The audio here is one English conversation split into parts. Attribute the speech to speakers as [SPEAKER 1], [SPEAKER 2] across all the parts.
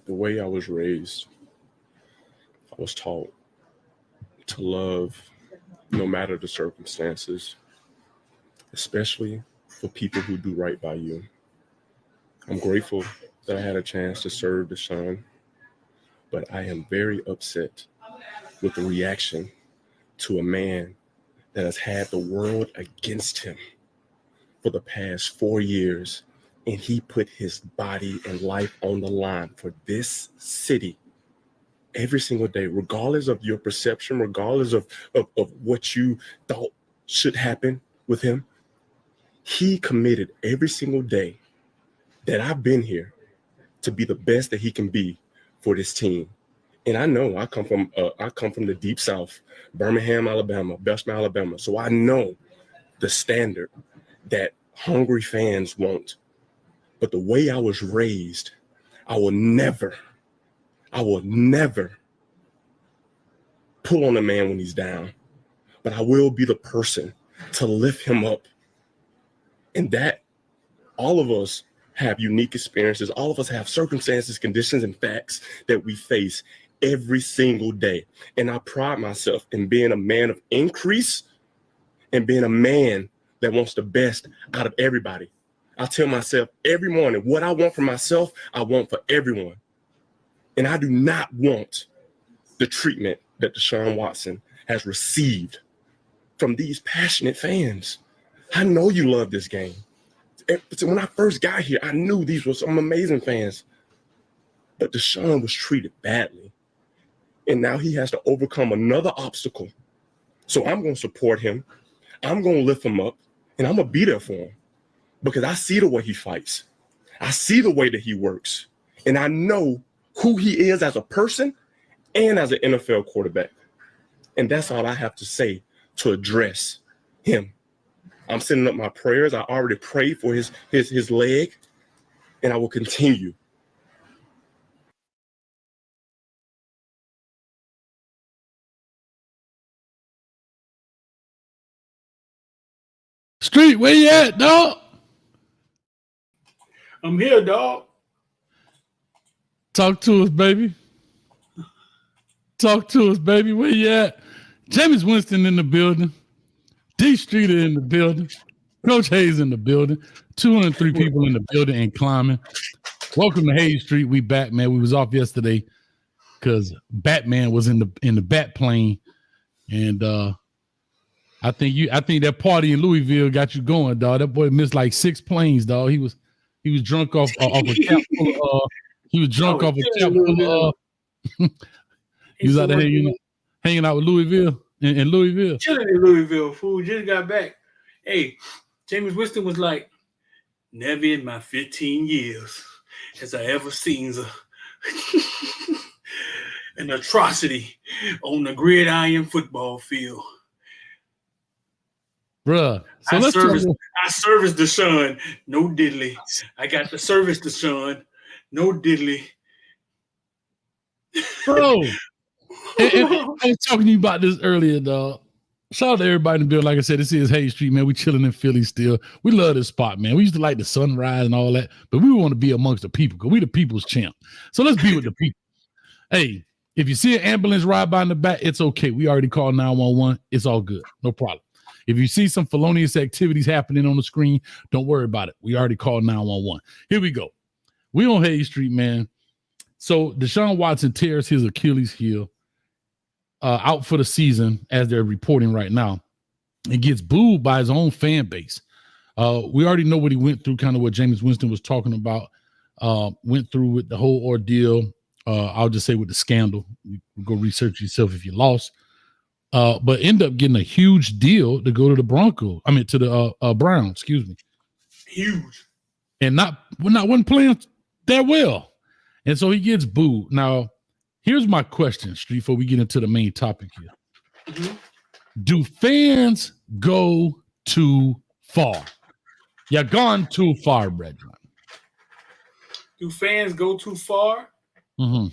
[SPEAKER 1] The way I was raised, I was taught to love no matter the circumstances, especially for people who do right by you. I'm grateful that I had a chance to serve the Sun, but I am very upset with the reaction to a man that has had the world against him for the past 4 years, and he put his body and life on the line for this city every single day, regardless of your perception, regardless of what you thought should happen with him. He committed every single day that I've been here to be the best that he can be for this team. And I know I come from the deep South, Birmingham, Alabama, Belsham, Alabama. So I know the standard that hungry fans want. But the way I was raised, I will never pull on a man when he's down. But I will be the person to lift him up. And that all of us have unique experiences. All of us have circumstances, conditions, and facts that we face every single day. And I pride myself in being a man of increase and being a man that wants the best out of everybody. I tell myself every morning, what I want for myself, I want for everyone. And I do not want the treatment that Deshaun Watson has received from these passionate fans. I know you love this game. When I first got here, I knew these were some amazing fans. But Deshaun was treated badly. And now he has to overcome another obstacle. So I'm going to support him. I'm going to lift him up. And I'm going to be there for him. Because I see the way he fights. I see the way that he works. And I know who he is as a person and as an NFL quarterback. And that's all I have to say to address him. I'm sending up my prayers. I already prayed for his leg, and I will continue.
[SPEAKER 2] Street, where you at, dog?
[SPEAKER 3] I'm here, dog.
[SPEAKER 2] Talk to us, baby. Talk to us, baby. Where you at? Jameis Winston in the building. D Streeter in the building. Coach Hayes in the building. 203 people in the building and climbing. Welcome to Hayes Street. We back, man. We was off yesterday because Batman was in the bat plane, and I think that party in Louisville got you going, dog. That boy missed like 6 planes, dog. He was drunk off a cap full of he was drunk off a cap full of he was out there hanging out with Louisville in Louisville.
[SPEAKER 3] Chilling in Louisville, fool. Just got back. Hey, Jameis Winston was like, never in my 15 years has I ever seen an atrocity on the gridiron football field.
[SPEAKER 2] Bruh. So
[SPEAKER 3] I serviced Deshaun, no diddly. I got to service Deshaun, no diddly.
[SPEAKER 2] Bro. and I was talking to you about this earlier, dog. Shout out to everybody in the building. Like I said, this is Hayes Street, man. We chilling in Philly still. We love this spot, man. We used to like the sunrise and all that, but we want to be amongst the people because we the people's champ. So let's be with the people. Hey, if you see an ambulance ride by in the back, it's okay. We already called 911. It's all good. No problem. If you see some felonious activities happening on the screen, don't worry about it. We already called 911. Here we go. We on Hayes Street, man. So Deshaun Watson tears his Achilles heel. Out for the season, as they're reporting right now, and gets booed by his own fan base. We already know what he went through, kind of what Jameis Winston was talking about, went through with the whole ordeal. I'll just say with the scandal. You go research yourself if you lost. But end up getting a huge deal to go to the Broncos. I mean, to the Browns, excuse me.
[SPEAKER 3] Huge.
[SPEAKER 2] And wasn't playing that well. And so he gets booed. Now, here's my question, Street, before we get into the main topic here. Mm-hmm. Do fans go too far? You're gone too far, brethren.
[SPEAKER 3] Do fans go too far?
[SPEAKER 2] Mm-hmm.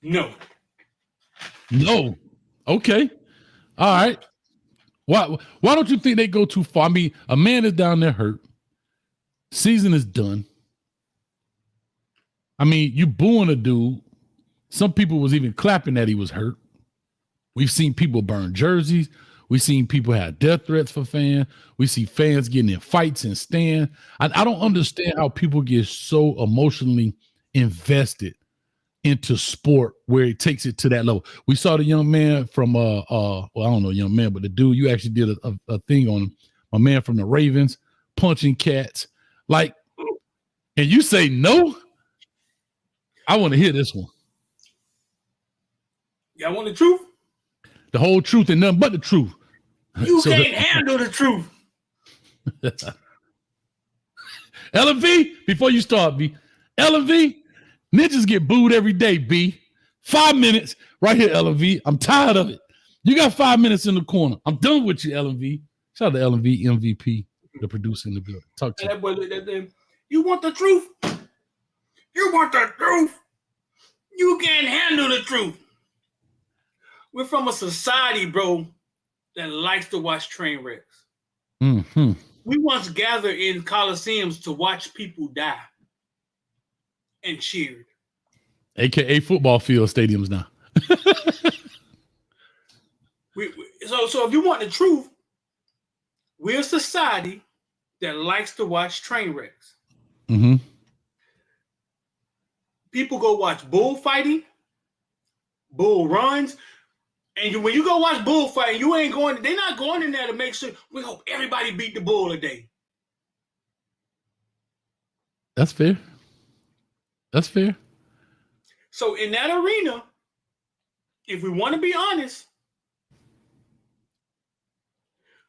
[SPEAKER 3] No.
[SPEAKER 2] No. Okay. All right. Why don't you think they go too far? I mean, a man is down there hurt. Season is done. I mean, you booing a dude. Some people was even clapping that he was hurt. We've seen people burn jerseys. We've seen people have death threats for fans. We see fans getting in fights and stand. I don't understand how people get so emotionally invested into sport where it takes it to that level. We saw the young man from well, I don't know, young man, but the dude, you actually did a thing on him, my man from the Ravens, punching cats. Like, and you say no? I want to hear this one.
[SPEAKER 3] Y'all want the truth?
[SPEAKER 2] The whole truth and nothing but the truth.
[SPEAKER 3] You can't handle the truth.
[SPEAKER 2] LV, before you start, B. LV, ninjas get booed every day, B. 5 minutes right here, LV. I'm tired of it. You got 5 minutes in the corner. I'm done with you, LV. Shout out to LV, MVP, the producer in the building. Talk to
[SPEAKER 3] you. You want the truth? You want the truth? You can't handle the truth. We're from a society, bro, that likes to watch train wrecks.
[SPEAKER 2] Mm-hmm.
[SPEAKER 3] We once gathered in coliseums to watch people die and cheered.
[SPEAKER 2] AKA football field stadiums now.
[SPEAKER 3] So if you want the truth, we're a society that likes to watch train wrecks.
[SPEAKER 2] Mm-hmm.
[SPEAKER 3] People go watch bullfighting, bull runs. And when you go watch bullfighting, you ain't going. They're not going in there to make sure we hope everybody beat the bull today.
[SPEAKER 2] That's fair. That's fair.
[SPEAKER 3] So in that arena, if we want to be honest,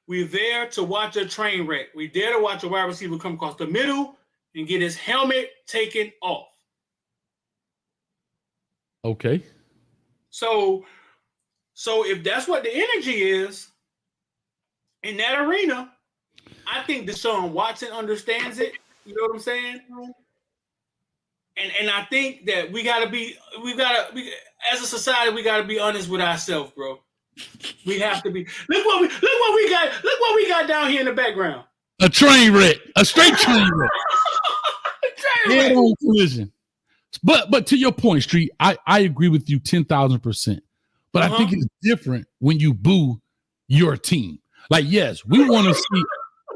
[SPEAKER 3] we're there to watch a train wreck. We're there to watch a wide receiver come across the middle and get his helmet taken off.
[SPEAKER 2] Okay.
[SPEAKER 3] So if that's what the energy is in that arena, I think Deshaun Watson understands it. You know what I'm saying? And I think that we as a society, we gotta be honest with ourselves, bro. We have to be. Look what we got down here in the background.
[SPEAKER 2] A train wreck, a straight train wreck. Head-on collision. But to your point, Street, I agree with you 10,000%. But I think it's different when you boo your team. Like, yes, we want to see.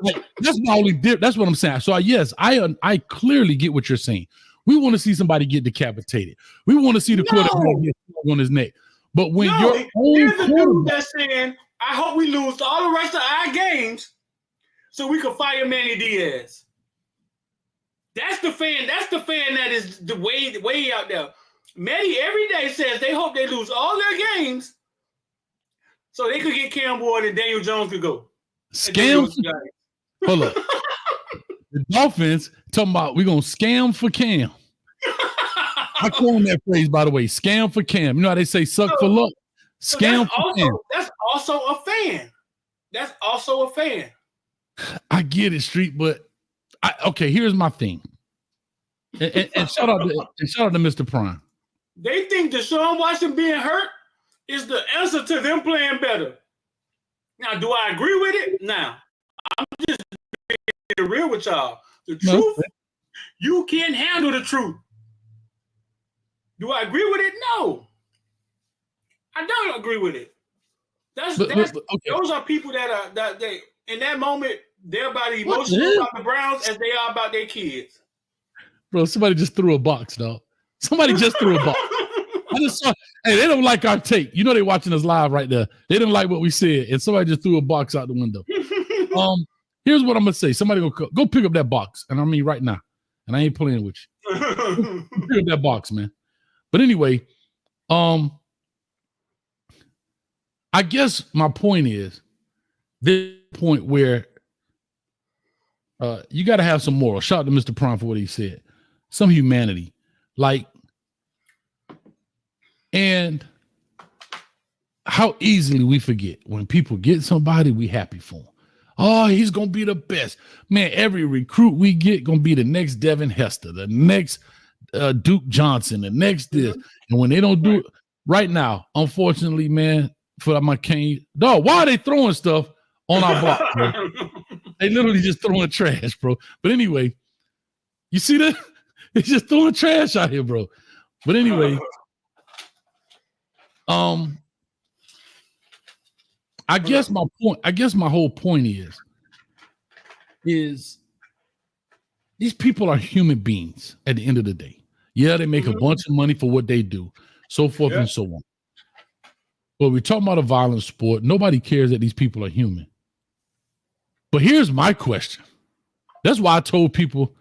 [SPEAKER 2] Like, that's my only. That's what I'm saying. So yes, I clearly get what you're saying. We want to see somebody get decapitated. We want to see the quarterback get on his neck. But when your
[SPEAKER 3] there's a dude that's saying, "I hope we lose all the rest of our games, so we can fire Manny Diaz." That's the fan. That's the fan that is the way out there. Manny every day says they hope they lose all their games so they could get Cam Ward and Daniel Jones could go.
[SPEAKER 2] Scam. Hold up. The Dolphins talking about we're going to scam for Cam. I coined that phrase, by the way. Scam for Cam. You know how they say suck for luck? Scam for Cam.
[SPEAKER 3] That's also a fan. That's also a fan.
[SPEAKER 2] I get it, Street, but okay, here's my thing. And shout out to Mr. Prime.
[SPEAKER 3] They think Deshaun Watson being hurt is the answer to them playing better. Now, do I agree with it? Now, I'm just being real with y'all. The truth, you can't handle the truth. Do I agree with it? No. I don't agree with it. Those are people that they in that moment, they're about emotional about the Browns as they are about their kids.
[SPEAKER 2] Bro, somebody just threw a box, dog. Somebody just threw a box. I just saw, hey, they don't like our take. You know they're watching us live right there. They didn't like what we said, and somebody just threw a box out the window. Here's what I'm gonna say. Somebody go pick up that box, and I mean right now. And I ain't playing with you. Pick up that box, man. But anyway, I guess my point is this point where you got to have some moral. Shout out to Mr. Prime for what he said. Some humanity. Like, and how easily we forget when people get somebody, we happy for them. Oh, he's going to be the best. Man, every recruit we get going to be the next Devin Hester, the next Duke Johnson, the next this. And when they don't do it right now, unfortunately, man, for my cane, dog, why are they throwing stuff on our block, bro? They literally just throwing trash, bro. But anyway, You see that? It's just throwing trash out here, bro. But anyway, I guess my whole point is these people are human beings at the end of the day. Yeah, they make a bunch of money for what they do, so forth and so on. But we're talking about a violent sport. Nobody cares that these people are human. But here's my question. That's why I told people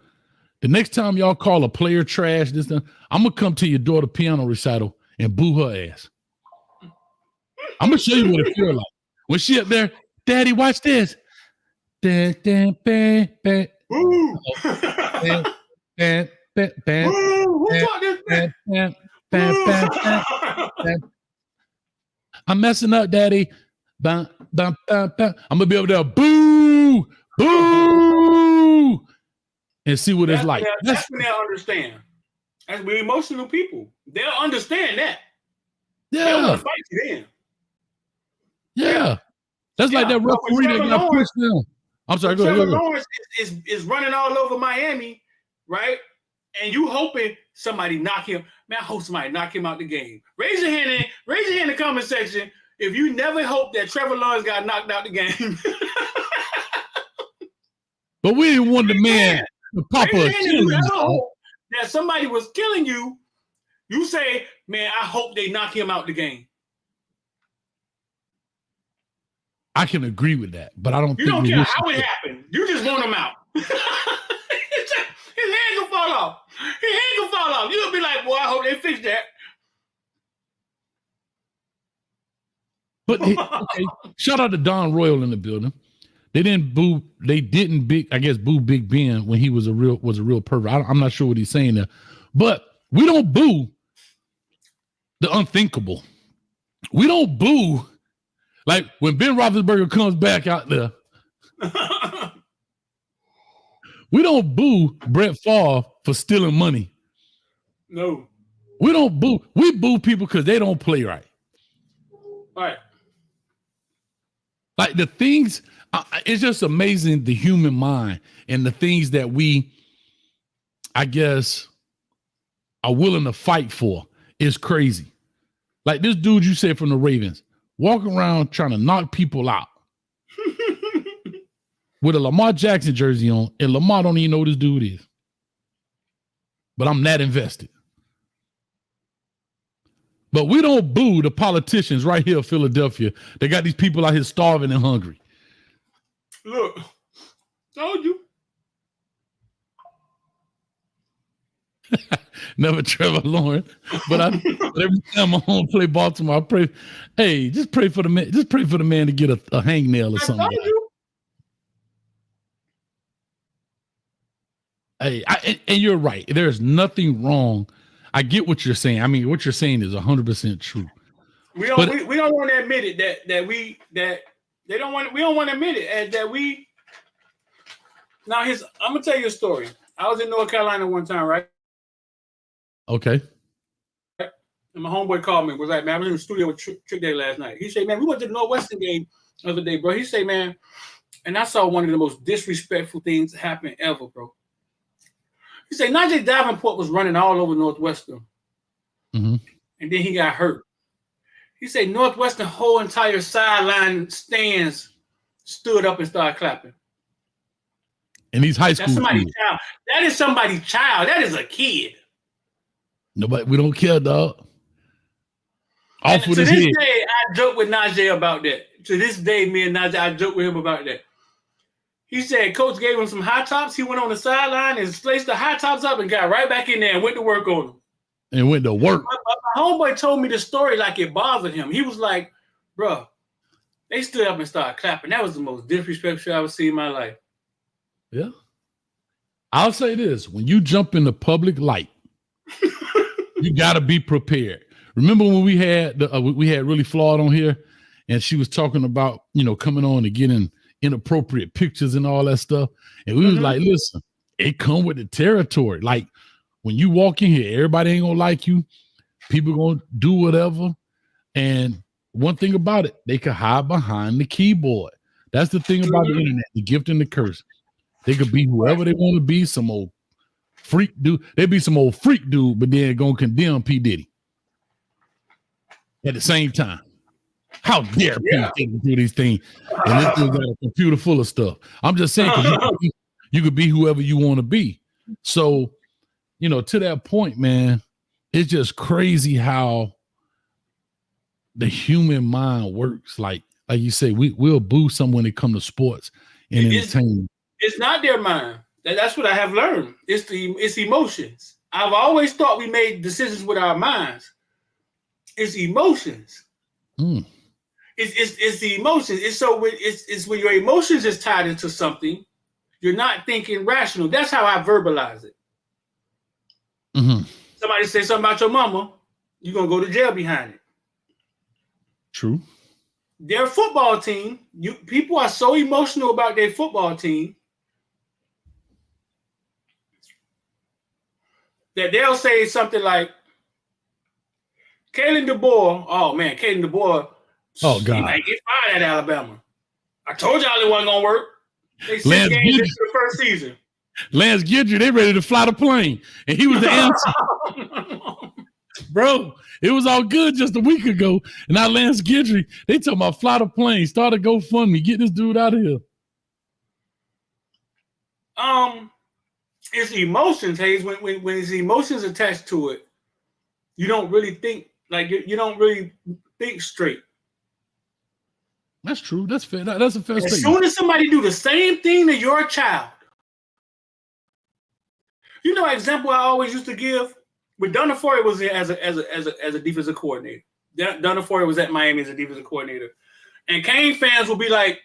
[SPEAKER 2] the next time y'all call a player trash, I'm gonna come to your daughter piano recital and boo her ass. I'm gonna show you what it feels like when she up there. Daddy, watch this. I'm messing up, Daddy. I'm gonna be over there, boo, boo, and see what it's like.
[SPEAKER 3] That's when they'll understand. As we're emotional people, they'll understand that.
[SPEAKER 2] Yeah,
[SPEAKER 3] they'll want to fight you then.
[SPEAKER 2] Yeah, that's like that referee that got pushed down. I'm sorry, go ahead.
[SPEAKER 3] Trevor Lawrence is running all over Miami, right? And you hoping somebody knock him. Man, I hope somebody knock him out the game. Raise your hand in the comment section if you never hope that Trevor Lawrence got knocked out the game.
[SPEAKER 2] But we didn't want the man to pop up.
[SPEAKER 3] That somebody was killing you. You say, man, I hope they knock him out the game.
[SPEAKER 2] I can agree with that, but I don't think
[SPEAKER 3] you don't care how it happened. You just want him out. His hand can fall off. His hand can fall off. You'll be like, boy, I hope they fix that.
[SPEAKER 2] But okay, shout out to Don Royal in the building. They didn't boo Big Ben when he was a real pervert. I'm not sure what he's saying there, but we don't boo the unthinkable. We don't boo. Like when Ben Roethlisberger comes back out there, we don't boo Brett Favre for stealing money.
[SPEAKER 3] No.
[SPEAKER 2] We don't boo. We boo people because they don't play right.
[SPEAKER 3] All right.
[SPEAKER 2] Like the things, it's just amazing the human mind and the things that we, I guess, are willing to fight for is crazy. Like this dude you said from the Ravens. Walking around trying to knock people out with a Lamar Jackson jersey on, and Lamar don't even know who this dude is. But I'm that invested. But we don't boo the politicians right here in Philadelphia. They got these people out here starving and hungry.
[SPEAKER 3] Look, told you.
[SPEAKER 2] Never Trevor Lawrence, but every time I'm home play Baltimore, I pray. Hey, just pray for the man. Just pray for the man to get a hangnail or something. Hey, and you're right. There's nothing wrong. I get what you're saying. I mean, what you're saying is 100% true.
[SPEAKER 3] We don't want to admit it we don't want to admit it that we. Now I'm gonna tell you a story. I was in North Carolina one time, right?
[SPEAKER 2] Okay.
[SPEAKER 3] And my homeboy called me. Was like, man, I was in the studio with Trick Day last night. He said, man, we went to the Northwestern game the other day, bro. He said, man, and I saw one of the most disrespectful things happen ever, bro. He said, Najee Davenport was running all over Northwestern.
[SPEAKER 2] Mm-hmm.
[SPEAKER 3] And then he got hurt. He said Northwestern whole entire sideline stands stood up and started clapping.
[SPEAKER 2] And these high school
[SPEAKER 3] That's somebody's
[SPEAKER 2] kids.
[SPEAKER 3] child. That is somebody's child. That is a kid.
[SPEAKER 2] Nobody, we don't care, dog. Off with
[SPEAKER 3] to
[SPEAKER 2] his
[SPEAKER 3] this
[SPEAKER 2] head.
[SPEAKER 3] day, I joke with Najee about that. To this day, me and Najee, I joke with him about that. He said coach gave him some high tops. He went on the sideline and sliced the high tops up and got right back in there and went to work on them.
[SPEAKER 2] And went to work.
[SPEAKER 3] My homeboy told me the story like it bothered him. He was like, bro, they stood up and started clapping. That was the most disrespectful shit I've ever seen in my life.
[SPEAKER 2] Yeah. I'll say this. When you jump in the public light, you got to be prepared. Remember when we had Really Flawed on here and she was talking about, coming on and getting inappropriate pictures and all that stuff. And we was like, listen, it come with the territory. Like when you walk in here, everybody ain't gonna like you. People gonna do whatever. And one thing about it, they could hide behind the keyboard. That's the thing about the internet, the gift and the curse. They could be whoever they want to be, some old freak dude. They be some old freak dude, but then gonna condemn P. Diddy at the same time. How dare people do these things? And this dude got a computer full of stuff. I'm just saying, you could be whoever you want to be. So, to that point, man, it's just crazy how the human mind works. Like you say, we'll boo someone when it comes to sports and entertainment.
[SPEAKER 3] It's not their mind. That's what I have learned. It's emotions. I've always thought we made decisions with our minds. It's emotions. It's the emotions. It's when your emotions is tied into something, you're not thinking rational. That's how I verbalize it.
[SPEAKER 2] Mm-hmm.
[SPEAKER 3] Somebody say something about your mama, you're gonna go to jail behind it.
[SPEAKER 2] True.
[SPEAKER 3] Their football team, people are so emotional about their football team that they'll say something like, Kalen DeBoer, Kalen DeBoer,
[SPEAKER 2] oh God,
[SPEAKER 3] he might get fired at Alabama. I told y'all it wasn't gonna work. They 6 games into the first season.
[SPEAKER 2] Lance Guidry, they ready to fly the plane, and he was the answer. Bro, it was all good just a week ago, and now Lance Guidry, they talking about fly the plane, start a GoFundMe, get this dude out of here.
[SPEAKER 3] It's emotions, Hayes. When it's emotions attached to it, you don't really think you don't really think straight.
[SPEAKER 2] That's true. That's fair. That's a fair statement.
[SPEAKER 3] As soon as somebody do the same thing to your child, an example I always used to give when Donna Foyer was there as a defensive coordinator. Donna Foyer was at Miami as a defensive coordinator, and Kane fans will be like,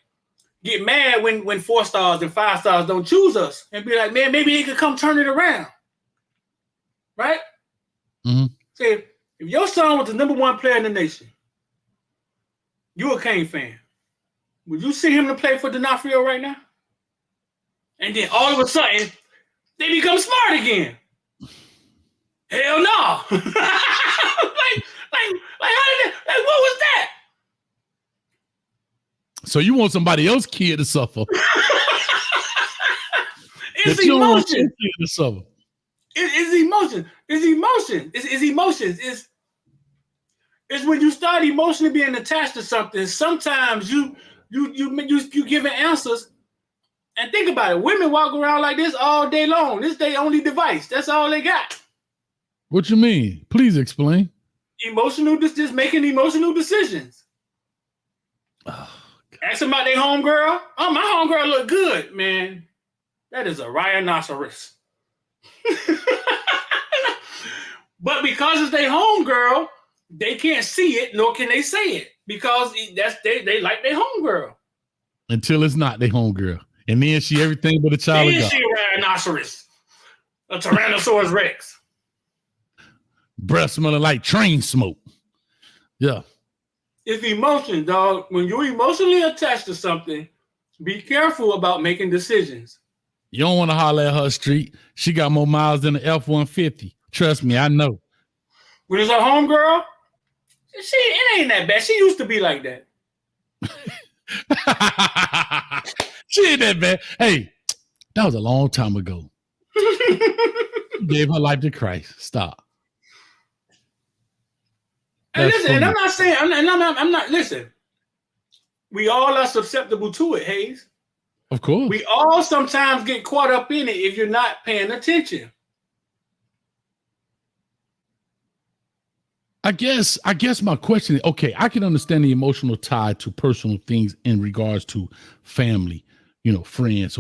[SPEAKER 3] get mad when 4-stars and 5-stars don't choose us, and be like, man, maybe he could come turn it around, right?
[SPEAKER 2] Mm-hmm.
[SPEAKER 3] Say, if your son was the number 1 player in the nation, you a Kane fan, would you see him to play for D'Onofrio right now? And then all of a sudden, they become smart again. Hell no. How did that, what was that?
[SPEAKER 2] So you want somebody else's kid to suffer.
[SPEAKER 3] It's emotion.
[SPEAKER 2] It's emotion. It's emotions. It's when you start emotionally being attached to something. Sometimes you giving answers. And think about it. Women walk around like this all day long. This their only device. That's all they got. What you mean? Please explain.
[SPEAKER 3] Just making emotional decisions.
[SPEAKER 2] Oh,
[SPEAKER 3] ask them about their homegirl. Oh, my homegirl look good, man. That is a rhinoceros. But because it's their homegirl, they can't see it, nor can they say it. Because they like their homegirl.
[SPEAKER 2] Until it's not their homegirl. And then she everything but a child of God.
[SPEAKER 3] She a rhinoceros. A Tyrannosaurus Rex.
[SPEAKER 2] Breath smelling like train smoke. Yeah.
[SPEAKER 3] It's emotion, dog. When you're emotionally attached to something, be careful about making decisions.
[SPEAKER 2] You don't want to holler at her street. She got more miles than the F-150. Trust me, I know.
[SPEAKER 3] When it's her homegirl, it ain't that bad. She used to be like that.
[SPEAKER 2] She ain't that bad. Hey, that was a long time ago. Gave her life to Christ. Stop.
[SPEAKER 3] And listen, and I'm not saying, I'm not, listen. We all are susceptible to it, Hayes.
[SPEAKER 2] Of course.
[SPEAKER 3] We all sometimes get caught up in it if you're not paying attention.
[SPEAKER 2] I guess my question is, okay, I can understand the emotional tie to personal things in regards to family, friends,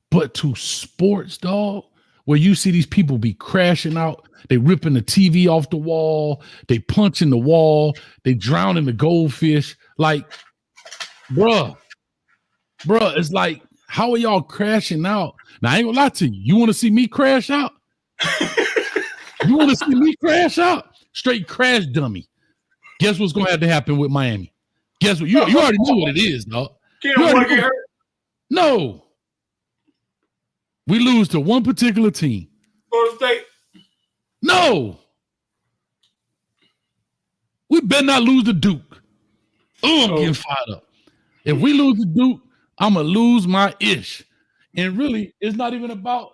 [SPEAKER 2] but to sports, dog, where you see these people be crashing out, they ripping the TV off the wall, they punching the wall, they drowning the goldfish. Like, bruh, it's like, how are y'all crashing out? Now, I ain't gonna lie to you. You want to see me crash out? You want to see me crash out? Straight crash dummy. Guess what's gonna have to happen with Miami? Guess what? You already know what it is, dog.
[SPEAKER 3] Can't get hurt.
[SPEAKER 2] No. We lose to one particular team.
[SPEAKER 3] Florida State.
[SPEAKER 2] No. We better not lose to Duke. Oh, I'm getting fired up. If we lose to Duke, I'm gonna lose my ish. And really, it's not even about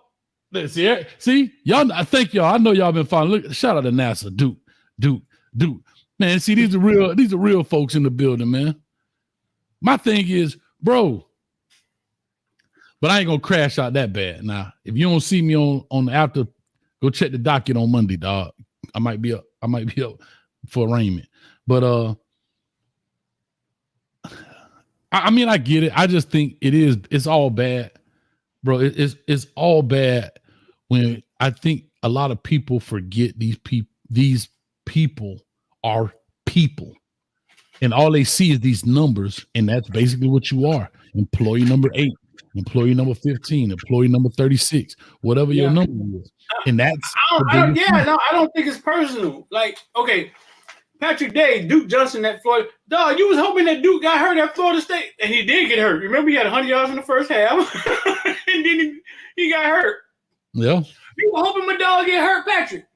[SPEAKER 2] See, y'all. I thank y'all. I know y'all been following. Look, shout out to NASA, Duke. Man, see, these are real folks in the building, man. My thing is, bro. But I ain't gonna crash out that bad. Now, if you don't see me on the after, go check the docket on Monday, dog. I might be up for arraignment. But I mean, I get it. I just think it's all bad, bro. It's all bad when I think a lot of people forget these people are people. And all they see is these numbers, and that's basically what you are. Employee number 8, employee number 15, employee number 36, whatever your number is. And that's
[SPEAKER 3] I don't think it's personal. Like, okay, Patrick Day, Duke Johnson at Florida. Dog, you was hoping that Duke got hurt at Florida State, and he did get hurt. Remember, he had 100 yards in the first half, and then he got hurt.
[SPEAKER 2] Yeah.
[SPEAKER 3] You were hoping my dog get hurt, Patrick.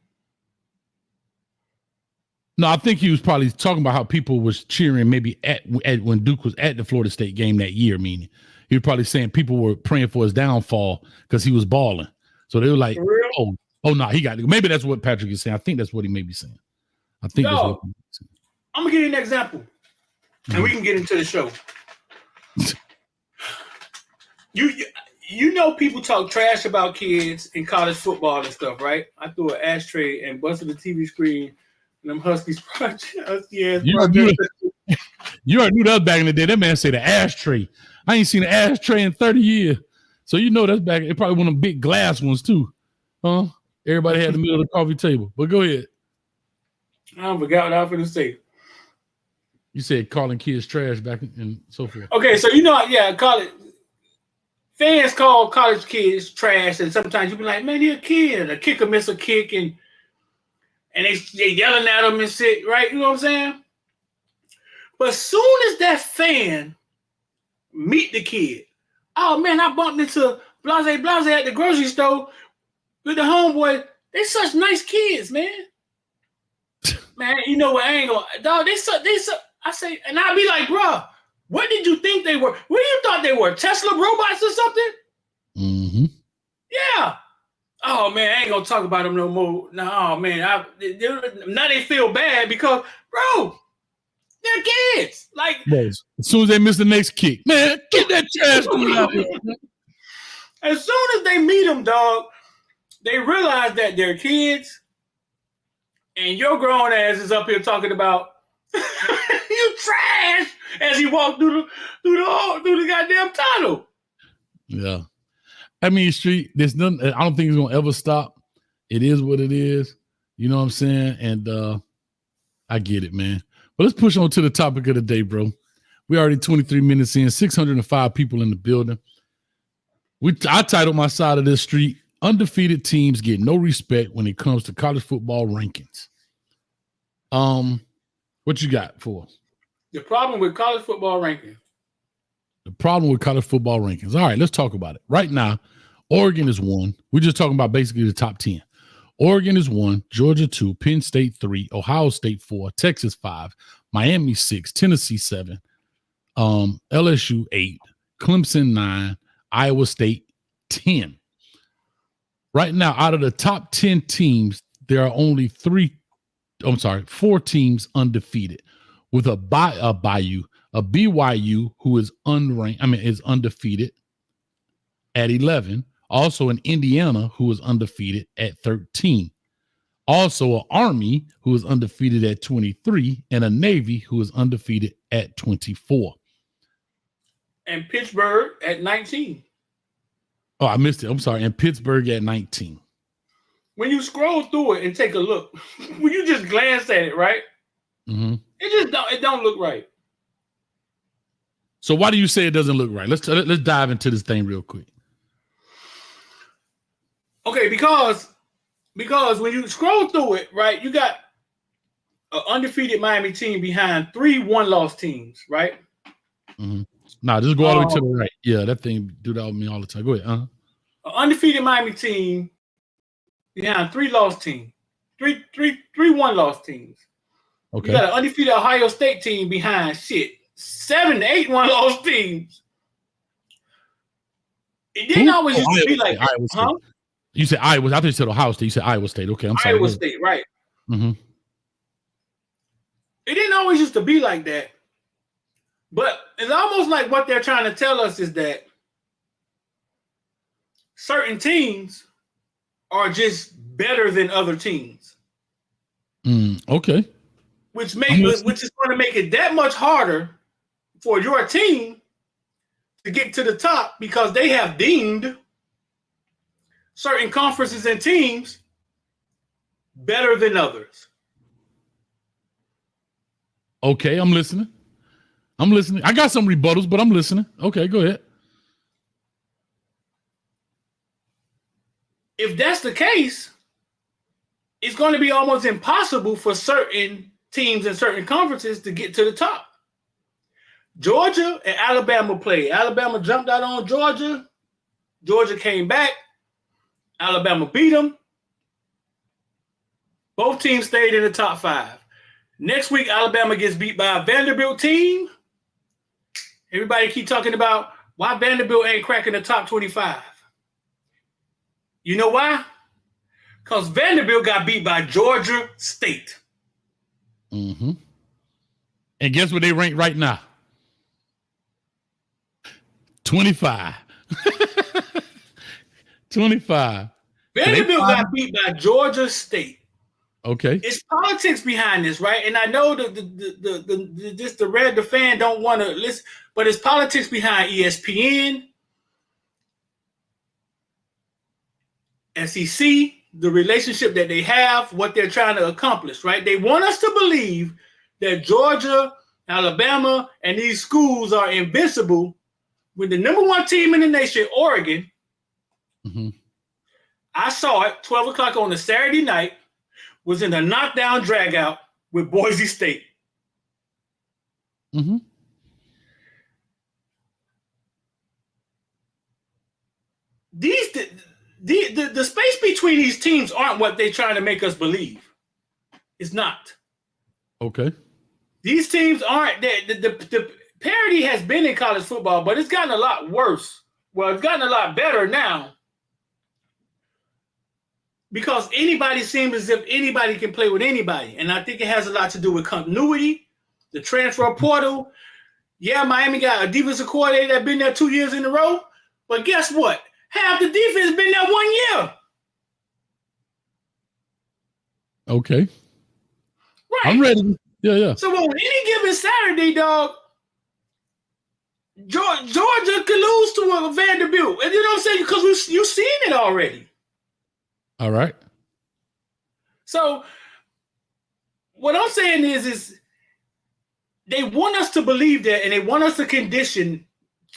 [SPEAKER 2] No, I think he was probably talking about how people was cheering maybe at when Duke was at the Florida State game that year, meaning he was probably saying people were praying for his downfall because he was balling. So they were like, oh no, he got to go. Maybe that's what Patrick is saying. I think that's what he may be saying. I think that's what he's saying.
[SPEAKER 3] I'm going to give you an example, and we can get into the show. You know people talk trash about kids in college football and stuff, right? I threw an ashtray and busted the TV screen. And them Huskies project.
[SPEAKER 2] You already knew that back in the day. That man said the ashtray. I ain't seen an ashtray in 30 years. So you know that's back. It probably one of them big glass ones too. Huh? Everybody had the middle of the coffee table. But go ahead.
[SPEAKER 3] I forgot what I was going to say.
[SPEAKER 2] You said calling kids trash back and so forth.
[SPEAKER 3] Okay, so college fans call college kids trash, and sometimes you be like, man, you're a kid. A kicker miss a kick and they yelling at them and shit, right? You know what I'm saying? But as soon as that fan meet the kid, oh man, I bumped into Blase at the grocery store with the homeboy. They such nice kids, man. Man, you know what? I ain't gonna, dog. They suck. I say, and I be like, bro, what did you think they were? What do you thought they were? Tesla robots or something?
[SPEAKER 2] Mm-hmm.
[SPEAKER 3] Yeah. Oh man, I ain't gonna talk about them no more. No, man, now they feel bad because, bro, they're kids. Like,
[SPEAKER 2] as soon as they miss the next kick, man, get that trash out here.
[SPEAKER 3] As soon as they meet them, dog, they realize that they're kids, and your grown ass is up here talking about you trash as you walk through the goddamn tunnel.
[SPEAKER 2] Yeah. I mean, Street, there's nothing, I don't think it's gonna ever stop. It is what it is. You know what I'm saying? And I get it, man. But let's push on to the topic of the day, bro. We already 23 minutes in, 605 people in the building. I titled my side of this street, Undefeated Teams Get No Respect When It Comes to College Football Rankings. What you got for us?
[SPEAKER 3] The problem with college football rankings.
[SPEAKER 2] The problem with college football rankings. All right, let's talk about it. Right now, Oregon is 1. We're just talking about basically the top 10. Oregon is 1, Georgia 2, Penn State 3, Ohio State 4, Texas 5, Miami 6, Tennessee 7, LSU 8, Clemson 9, Iowa State 10. Right now, out of the top 10 teams, there are only 4 teams undefeated, with a BYU who is is undefeated at 11. Also an Indiana who is undefeated at 13. Also an Army who is undefeated at 23, and a Navy who is undefeated at 24.
[SPEAKER 3] And Pittsburgh at 19.
[SPEAKER 2] Oh, I missed it. I'm sorry. And Pittsburgh at 19.
[SPEAKER 3] When you scroll through it and take a look, when you just glance at it, right?
[SPEAKER 2] Mm-hmm.
[SPEAKER 3] It don't look right.
[SPEAKER 2] So why do you say it doesn't look right? Let's dive into this thing real quick.
[SPEAKER 3] Okay, because when you scroll through it, right, you got an undefeated Miami team behind 3 one-loss teams, right?
[SPEAKER 2] Mm-hmm. Nah, just go all the way to the right. Yeah, that thing do that with me all the time. Go ahead.
[SPEAKER 3] An undefeated Miami team behind 3 loss teams, three one-loss teams. Okay. You got an undefeated Ohio State team behind 7 to 8 one-loss teams. It didn't always used to be like that, huh?
[SPEAKER 2] You said Iowa. I thought you said Ohio State. You said Iowa State. Okay, I'm sorry.
[SPEAKER 3] Iowa State, right.
[SPEAKER 2] Mm-hmm.
[SPEAKER 3] It didn't always used to be like that. But it's almost like what they're trying to tell us is that certain teams are just better than other teams.
[SPEAKER 2] Okay.
[SPEAKER 3] Which is going to make it that much harder for your team to get to the top because they have deemed certain conferences and teams better than others.
[SPEAKER 2] Okay, I'm listening. I got some rebuttals, but I'm listening. Okay, go ahead.
[SPEAKER 3] If that's the case, it's going to be almost impossible for certain teams and certain conferences to get to the top. Georgia and Alabama played. Alabama jumped out on Georgia. Georgia came back. Alabama beat them. Both teams stayed in the top 5. Next week, Alabama gets beat by a Vanderbilt team. Everybody keep talking about why Vanderbilt ain't cracking the top 25. You know why? Because Vanderbilt got beat by Georgia State.
[SPEAKER 2] Mm-hmm. And guess what they rank right now? 25. 25.
[SPEAKER 3] Vanderbilt got beat by Georgia State.
[SPEAKER 2] Okay.
[SPEAKER 3] It's politics behind this, right? And I know the fan don't want to listen, but it's politics behind ESPN, SEC, the relationship that they have, what they're trying to accomplish, right? They want us to believe that Georgia, Alabama, and these schools are invincible when the number 1 team in the nation, Oregon, I saw it 12 o'clock on a Saturday night, was in a knockdown dragout with Boise State.
[SPEAKER 2] Mm-hmm.
[SPEAKER 3] The space between these teams aren't what they're trying to make us believe. It's not.
[SPEAKER 2] Okay.
[SPEAKER 3] These teams aren't. The parity has been in college football, but it's gotten a lot worse. Well, it's gotten a lot better now because anybody seems as if anybody can play with anybody. And I think it has a lot to do with continuity, the transfer portal. Yeah, Miami got a defensive coordinator that's been there 2 years in a row. But guess what? Half the defense been there 1 year.
[SPEAKER 2] Okay.
[SPEAKER 3] Right.
[SPEAKER 2] I'm ready. Yeah.
[SPEAKER 3] So on any given Saturday, dog, Georgia could lose to a Vanderbilt. And you know what I'm saying? Because you've seen it already.
[SPEAKER 2] All right.
[SPEAKER 3] So what I'm saying is they want us to believe that, and they want us to condition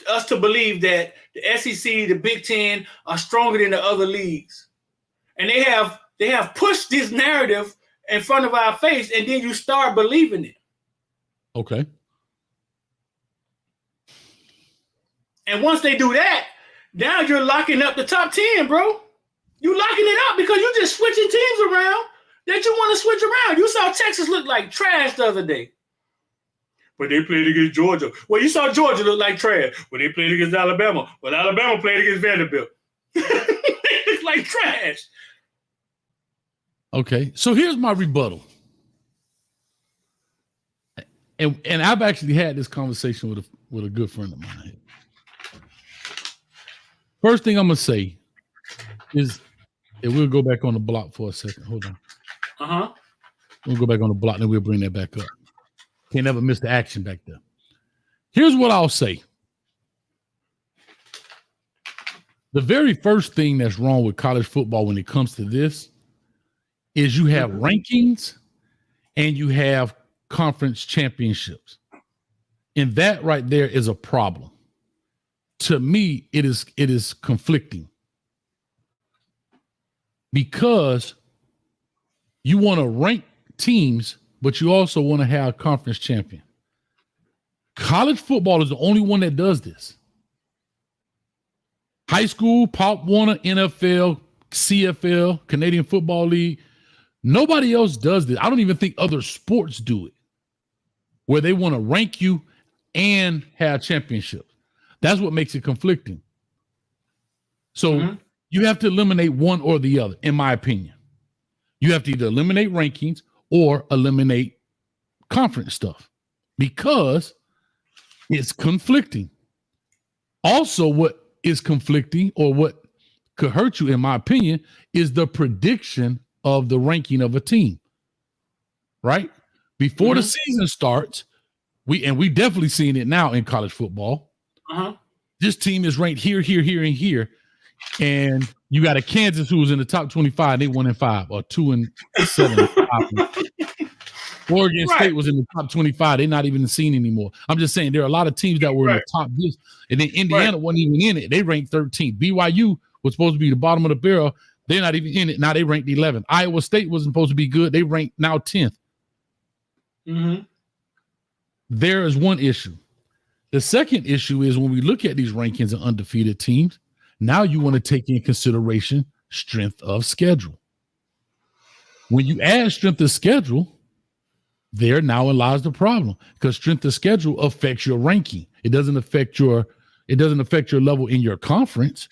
[SPEAKER 3] us to believe that the SEC, the Big Ten are stronger than the other leagues. And they have pushed this narrative in front of our face, and then you start believing it.
[SPEAKER 2] Okay.
[SPEAKER 3] And once they do that, now you're locking up the top 10, bro. You're locking it up because you're just switching teams around that you want to switch around. You saw Texas look like trash the other day. But they played against Georgia. Well, you saw Georgia look like trash. But they played against Alabama. But Alabama played against Vanderbilt. They look like trash.
[SPEAKER 2] Okay. So here's my rebuttal. And I've actually had this conversation with a good friend of mine. First thing I'm going to say is, and we'll go back on the block for a second. Hold on.
[SPEAKER 3] Uh-huh.
[SPEAKER 2] We'll go back on the block, and then we'll bring that back up. Can't ever miss the action back there. Here's what I'll say. The very first thing that's wrong with college football when it comes to this is you have rankings and you have conference championships. And that right there is a problem. To me, it is conflicting. Because you want to rank teams, but you also want to have a conference champion. College football is the only one that does this. High school, Pop Warner, NFL, CFL, Canadian Football League, nobody else does this. I don't even think other sports do it, where they want to rank you and have championships. That's what makes it conflicting. So You have to eliminate one or the other, in my opinion. You have to either eliminate rankings or eliminate conference stuff because it's conflicting. Also, what is conflicting or what could hurt you, in my opinion, is the prediction of the ranking of a team. Right? Before the season starts, we definitely seeing it now in college football. This team is ranked here, here, here, and here. And you got a Kansas who was in the top 25, they 1-5 or 2-7. Oregon State was in the top 25. They're not even in the scene anymore. I'm just saying there are a lot of teams that were in the top list. And then Indiana wasn't even in it. They ranked 13th. BYU was supposed to be the bottom of the barrel. They're not even in it. Now they ranked 11th. Iowa State wasn't supposed to be good. They ranked now 10th. There is one issue. The second issue is when we look at these rankings of undefeated teams, now you want to take in consideration strength of schedule. When you add strength of schedule, there now lies the problem because strength of schedule affects your ranking. It doesn't affect your level in your conference.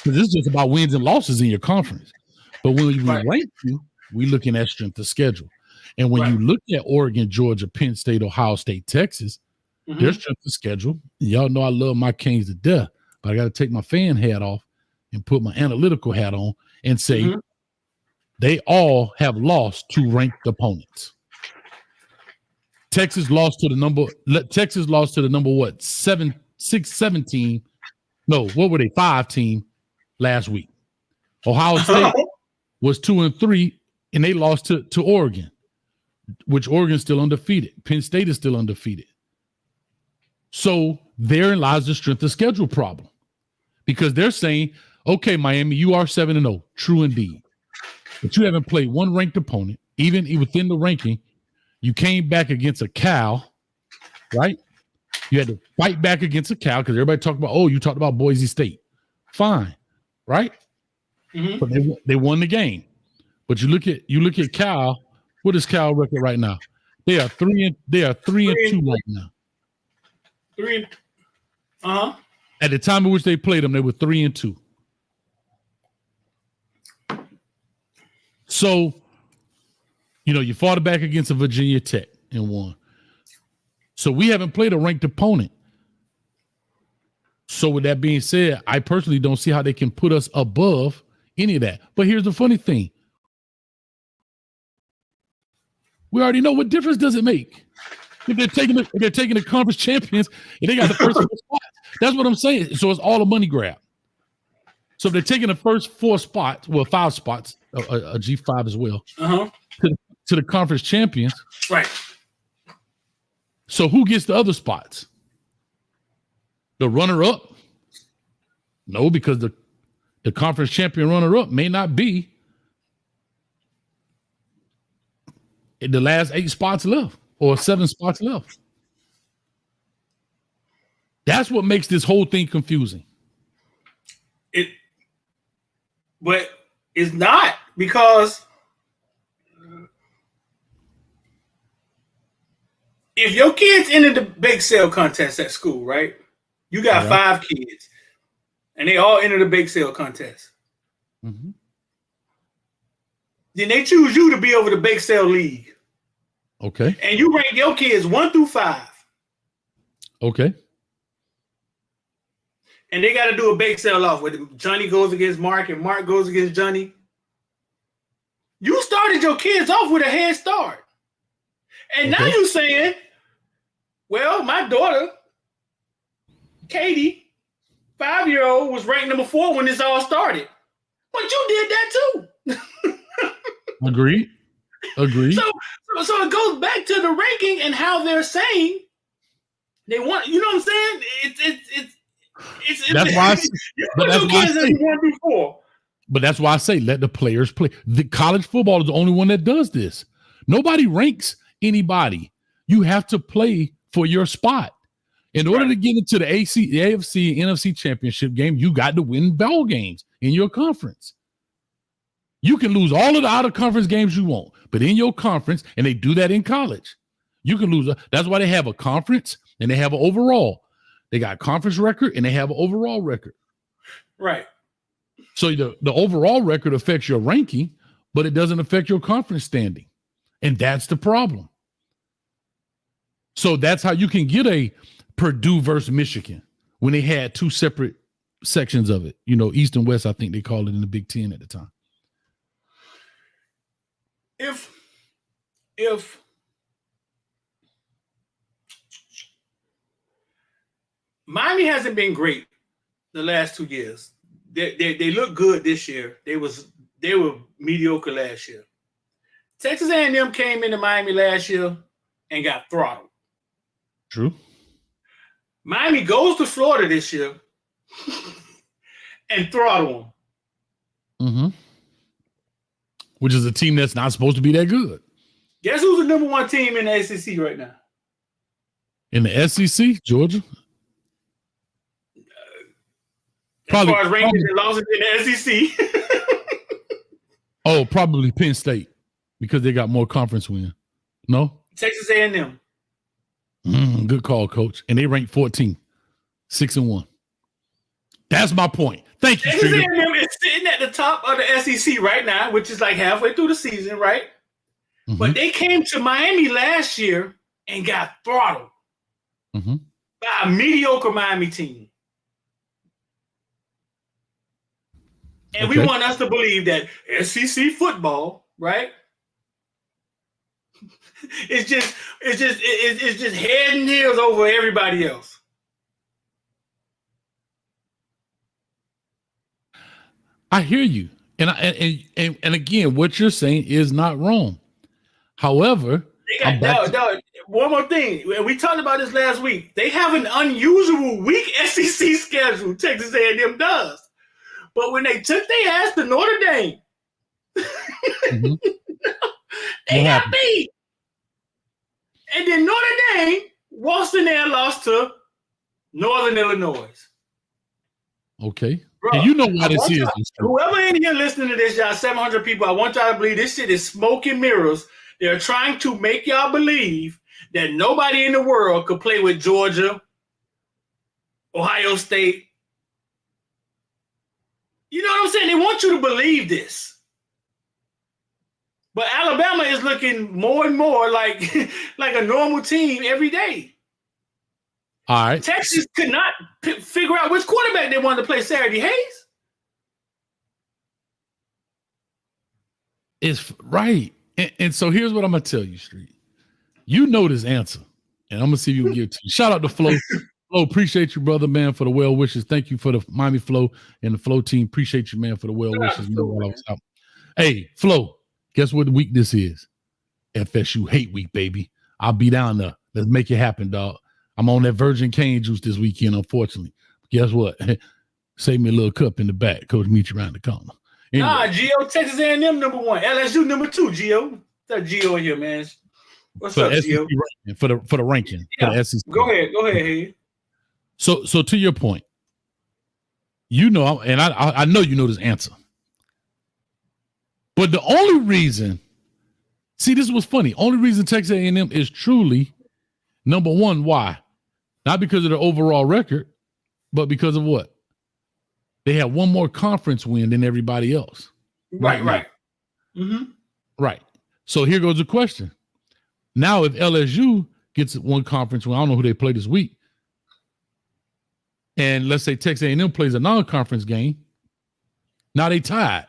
[SPEAKER 2] This is just about wins and losses in your conference. But when we rank you, we're looking at strength of schedule. And when you look at Oregon, Georgia, Penn State, Ohio State, Texas, their strength of schedule. Y'all know I love my Canes to death, but I got to take my fan hat off and put my analytical hat on and say they all have lost to ranked opponents. Texas lost to the number what? 7 team. No, what were they? 5 team last week. Ohio State was 2-3, and they lost to Oregon, which Oregon's still undefeated. Penn State is still undefeated. So therein lies the strength of schedule problem because they're saying, okay, Miami, you are 7-0. True indeed. But you haven't played one ranked opponent, even within the ranking. You came back against a Cal, right? You had to fight back against a Cal because everybody talked about, you talked about Boise State. Fine, right? But they won the game. But you look at Cal. What is Cal record right now? They are 3-2 right now.
[SPEAKER 3] 3.
[SPEAKER 2] At the time in which they played them, they were 3-2. So, you fought back against a Virginia Tech and won. So we haven't played a ranked opponent. So with that being said, I personally don't see how they can put us above any of that. But here's the funny thing. We already know what difference does it make. If they're taking the conference champions and they got the first 4 spots. That's what I'm saying. So it's all a money grab. So if they're taking the first 4 spots, 5 spots, a G5 as well, to the conference champions.
[SPEAKER 3] Right.
[SPEAKER 2] So who gets the other spots? The runner-up? No, because the conference champion runner-up may not be in the last 8 spots left or 7 spots left. That's what makes this whole thing confusing.
[SPEAKER 3] But it's not because if your kids entered the bake sale contest at school, right? You got 5 kids and they all enter the bake sale contest. Then they choose you to be over the bake sale league.
[SPEAKER 2] Okay.
[SPEAKER 3] And you rank your kids 1 through 5.
[SPEAKER 2] Okay.
[SPEAKER 3] And they got to do a bake sale off where Johnny goes against Mark and Mark goes against Johnny. You started your kids off with a head start. And now you're saying, well, my daughter, Katie, 5-year-old, was ranked number 4 when this all started. But you did that too.
[SPEAKER 2] Agreed.
[SPEAKER 3] So it goes back to the ranking and how they're saying they want, you know what I'm saying?
[SPEAKER 2] That's why I say let the players play. The college football is the only one that does this. Nobody ranks anybody. You have to play for your spot. In order to get into the AFC, NFC championship game, you got to win ball games in your conference. You can lose all of the out-of-conference games you want, but in your conference, and they do that in college, you can lose. That's why they have a conference and they have an overall. They got a conference record and they have an overall record.
[SPEAKER 3] Right.
[SPEAKER 2] So the overall record affects your ranking, but it doesn't affect your conference standing. And that's the problem. So that's how you can get a Purdue versus Michigan when they had two separate sections of it. You know, East and West, I think they called it in the Big Ten at the time.
[SPEAKER 3] If Miami hasn't been great the last 2 years. They look good this year. They were mediocre last year. Texas A&M came into Miami last year and got throttled.
[SPEAKER 2] True.
[SPEAKER 3] Miami goes to Florida this year and throttle them.
[SPEAKER 2] Mm-hmm. Which is a team that's not supposed to be that good.
[SPEAKER 3] Guess who's the number one team in the SEC right now?
[SPEAKER 2] In the SEC, Georgia.
[SPEAKER 3] As far as rankings and losses in the SEC.
[SPEAKER 2] Oh, probably Penn State because they got more conference win. No?
[SPEAKER 3] Texas A&M.
[SPEAKER 2] Good call, Coach. And they ranked 14, 6-1. That's my point. Thank you,
[SPEAKER 3] Texas
[SPEAKER 2] Streeter.
[SPEAKER 3] A&M is sitting at the top of the SEC right now, which is like halfway through the season, right? Mm-hmm. But they came to Miami last year and got throttled by a mediocre Miami team. And we want us to believe that SEC football, right? It's just head and heels over everybody else.
[SPEAKER 2] I hear you, and again, what you're saying is not wrong. However,
[SPEAKER 3] one more thing. We talked about this last week. They have an unusual weak SEC schedule. Texas A&M does. But when they took their ass to Notre Dame, they got beat. And then Notre Dame waltzed in there and lost to Northern Illinois.
[SPEAKER 2] Okay.
[SPEAKER 3] Bro,
[SPEAKER 2] and you know why this is.
[SPEAKER 3] Whoever in here listening to this, y'all 700 people, I want y'all to believe this shit is smoke and mirrors. They're trying to make y'all believe that nobody in the world could play with Georgia, Ohio State. You know what I'm saying? They want you to believe this. But Alabama is looking more and more like a normal team every day.
[SPEAKER 2] All right.
[SPEAKER 3] Texas could not figure out which quarterback they wanted to play Saturday. Hayes?
[SPEAKER 2] It's right. And so here's what I'm going to tell you, Street. You know this answer, and I'm going to see if you can give it to you. Shout out to Flo. Flo, appreciate you, brother, man, for the well wishes. Thank you for the Miami Flo and the Flo team. Appreciate you, man, for the well wishes. While I was out. Hey, Flo, guess what week this is? FSU hate week, baby. I'll be down there. Let's make it happen, dog. I'm on that virgin cane juice this weekend, unfortunately. But guess what? Save me a little cup in the back. Coach, meet you around the corner. Anyway.
[SPEAKER 3] Nah, Gio, Texas A&M number one. LSU number two, Gio. What's Gio in here, man? What's up, Gio?
[SPEAKER 2] For the ranking.
[SPEAKER 3] Yeah.
[SPEAKER 2] For the SEC.
[SPEAKER 3] Go ahead.
[SPEAKER 2] So to your point, you know, and I know you know this answer. But the only reason, see, this was funny. Only reason Texas A&M is truly number one. Why? Not because of their overall record, but because of what? They have one more conference win than everybody else.
[SPEAKER 3] Right.
[SPEAKER 2] Mm-hmm. Right. So here goes the question. Now, if LSU gets one conference win, I don't know who they play this week, and let's say Texas A&M plays a non-conference game, now they tied.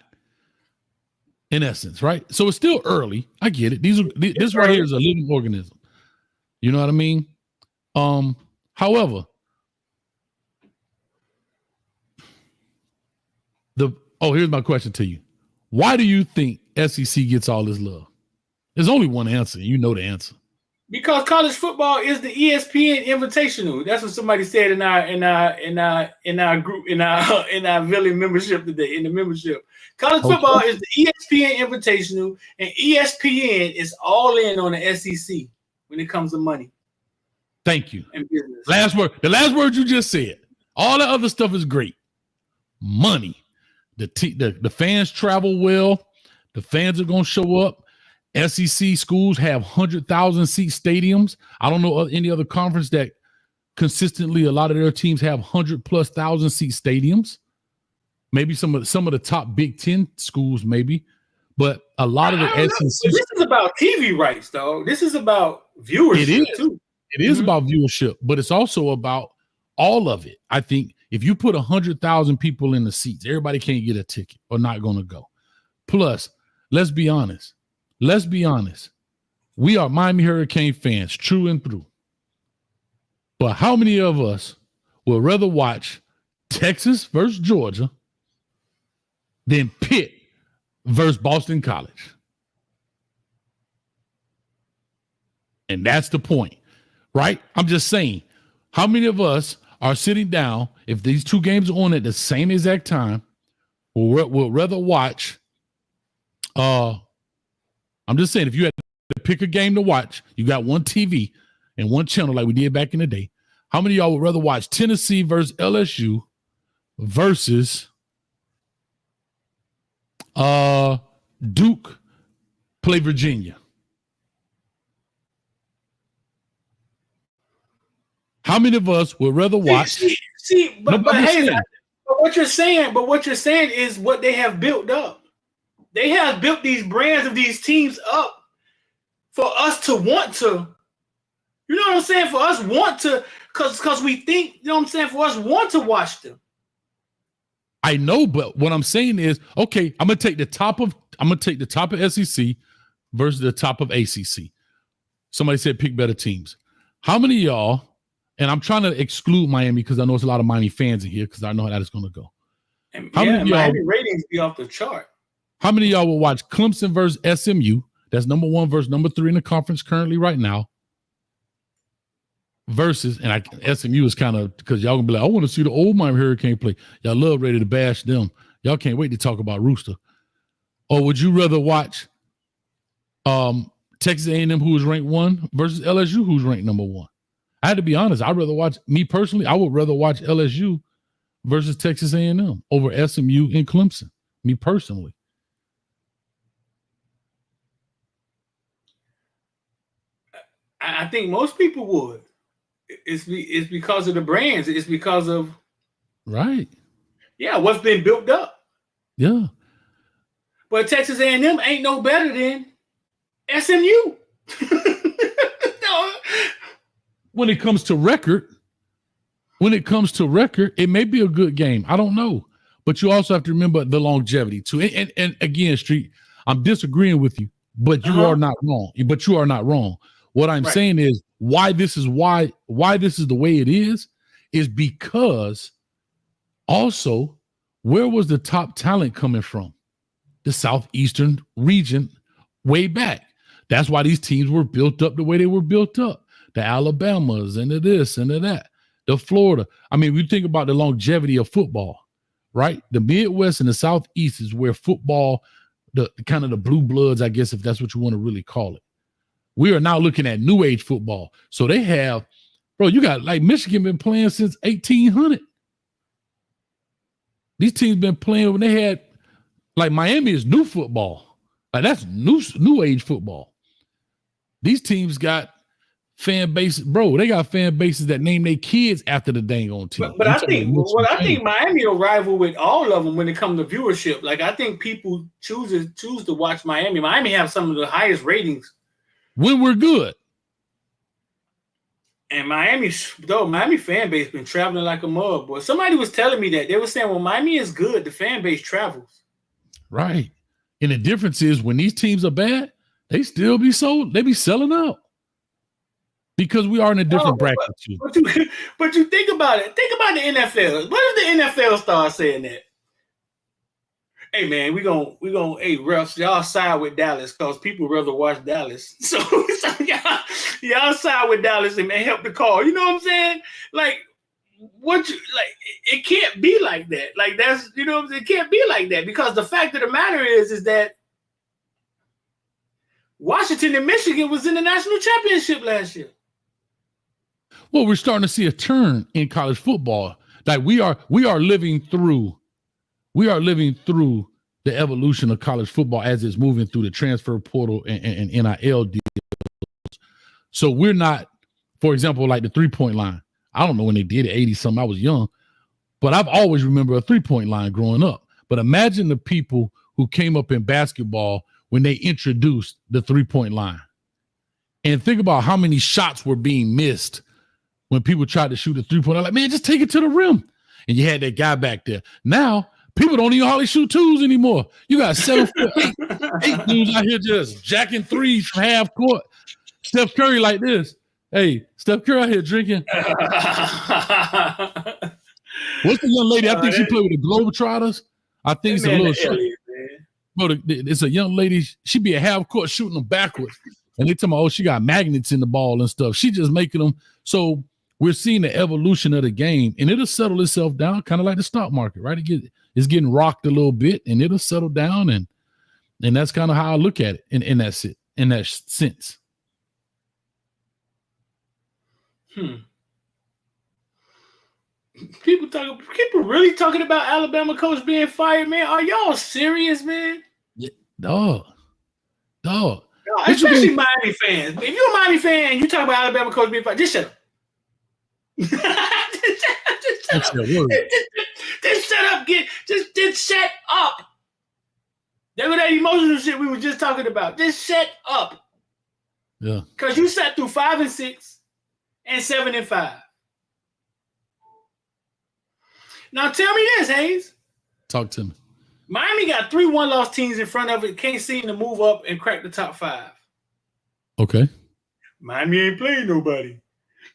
[SPEAKER 2] In essence, right? So it's still early. I get it. This right here is a living organism. You know what I mean? However, here's my question to you. Why do you think SEC gets all this love? There's only one answer. You know the answer.
[SPEAKER 3] Because college football is the ESPN Invitational. That's what somebody said in our group in our Village membership today. In the membership, college football is the ESPN Invitational, and ESPN is all in on the SEC when it comes to money.
[SPEAKER 2] Thank you.
[SPEAKER 3] And business.
[SPEAKER 2] Last word. The last word you just said. All the other stuff is great. Money. The fans travel well. The fans are going to show up. SEC schools have 100,000 seat stadiums. I don't know any other conference that consistently a lot of their teams have 100,000+ seat stadiums. maybe some of the top Big Ten schools, maybe, but a lot of the SEC.
[SPEAKER 3] This is about TV rights, though. This is about viewership too.
[SPEAKER 2] It is about viewership, but it's also about all of it. I think if you put 100,000 people in the seats, everybody can't get a ticket or not going to go. Plus, let's be honest. We are Miami Hurricane fans, true and through. But how many of us would rather watch Texas versus Georgia than Pitt versus Boston College? And that's the point, right? I'm just saying, how many of us are sitting down, if these two games are on at the same exact time, will rather watch, I'm just saying, if you had to pick a game to watch, you got one TV and one channel like we did back in the day, how many of y'all would rather watch Tennessee versus LSU versus Duke play Virginia? How many of us would rather watch?
[SPEAKER 3] But what you're saying is what they have built up. They have built these brands of these teams up for us to want to. You know what I'm saying? For us want to, because we think. You know what I'm saying? For us want to watch them.
[SPEAKER 2] I know, but what I'm saying is, okay, I'm gonna take the top of SEC versus the top of ACC. Somebody said pick better teams. How many of y'all? And I'm trying to exclude Miami because I know it's a lot of Miami fans in here because I know how that is going to go.
[SPEAKER 3] And Miami ratings be off the chart.
[SPEAKER 2] How many of y'all will watch Clemson versus SMU? That's number 1 versus number 3 in the conference currently right now. Versus, and SMU is kind of, because y'all gonna be like, I want to see the old Miami Hurricane play. Y'all love ready to bash them. Y'all can't wait to talk about Rooster. Or would you rather watch Texas A&M, who is ranked 1, versus LSU, who's ranked number 1? I had to be honest. I would rather watch LSU versus Texas A&M over SMU and Clemson. Me personally.
[SPEAKER 3] I think most people would. It's because of the brands. It's because of what's been built up.
[SPEAKER 2] Yeah.
[SPEAKER 3] But Texas A&M ain't no better than SMU. No.
[SPEAKER 2] When it comes to record, it may be a good game. I don't know. But you also have to remember the longevity too. And again, Street, I'm disagreeing with you, but you are not wrong. What I'm saying is why this is the way it is because also, where was the top talent coming from? The Southeastern region way back. That's why these teams were built up the way they were built up. The Alabamas and the this and the that, the Florida. I mean, we think about the longevity of football, right? The Midwest and the Southeast is where football, the kind of the blue bloods, I guess, if that's what you want to really call it. We are now looking at new age football. So they have, you got like Michigan been playing since 1800. These teams been playing when they had, like Miami is new football. Like that's new age football. These teams got fan base, they got fan bases that name their kids after the dang on team.
[SPEAKER 3] But I think Miami will rival with all of them when it comes to viewership. Like I think people choose to watch Miami. Miami have some of the highest ratings
[SPEAKER 2] when we're good.
[SPEAKER 3] And Miami fan base been traveling like a mug, boy. Somebody was telling me that. They were saying, well, Miami is good. The fan base travels. Right.
[SPEAKER 2] And the difference is when these teams are bad, they still be sold. They be selling out. Because we are in a different bracket too.
[SPEAKER 3] But you think about it. Think about the NFL. What if the NFL starts saying that? Hey man, we gonna hey refs, y'all side with Dallas because people rather watch Dallas. So y'all side with Dallas and help the call. You know what I'm saying? Like it can't be like that. Like that's it can't be like that because the fact of the matter is that Washington and Michigan was in the national championship last year.
[SPEAKER 2] Well, we're starting to see a turn in college football. Like we are living through the evolution of college football as it's moving through the transfer portal and NIL deals. So we're not, for example, like the 3-point line. I don't know when they did it, 80 something. I was young, but I've always remembered a 3-point line growing up. But imagine the people who came up in basketball when they introduced the 3-point line. And think about how many shots were being missed when people tried to shoot a 3-point line. Like, man, just take it to the rim. And you had that guy back there. Now, people don't even hardly shoot twos anymore. You got 7 foot, 8 dudes out here just jacking threes from half court. Steph Curry like this. Hey, Steph Curry out here drinking. What's the young lady? I think she played with the Globetrotters. I think it's a little short. Bro, it's a young lady. She be a half court shooting them backwards. And they tell me, oh, she got magnets in the ball and stuff. She just making them. So we're seeing the evolution of the game, and it'll settle itself down, kind of like the stock market, right? It's getting rocked a little bit, and it'll settle down, and that's kind of how I look at it in that sense.
[SPEAKER 3] People really talking about Alabama coach being fired, man. Are y'all serious, man?
[SPEAKER 2] Yeah, dog.
[SPEAKER 3] Especially Miami fans. If you're a Miami fan, you talk about Alabama coach being fired, just shut up. Just shut up. Just shut up. That was that emotional shit we were just talking about. Just shut up.
[SPEAKER 2] Yeah.
[SPEAKER 3] Because you sat through 5-6 and 7-5. Now tell me this, Hayes.
[SPEAKER 2] Talk to me.
[SPEAKER 3] Miami got 3 one-loss teams in front of it. Can't seem to move up and crack the top 5.
[SPEAKER 2] Okay.
[SPEAKER 3] Miami ain't playing nobody.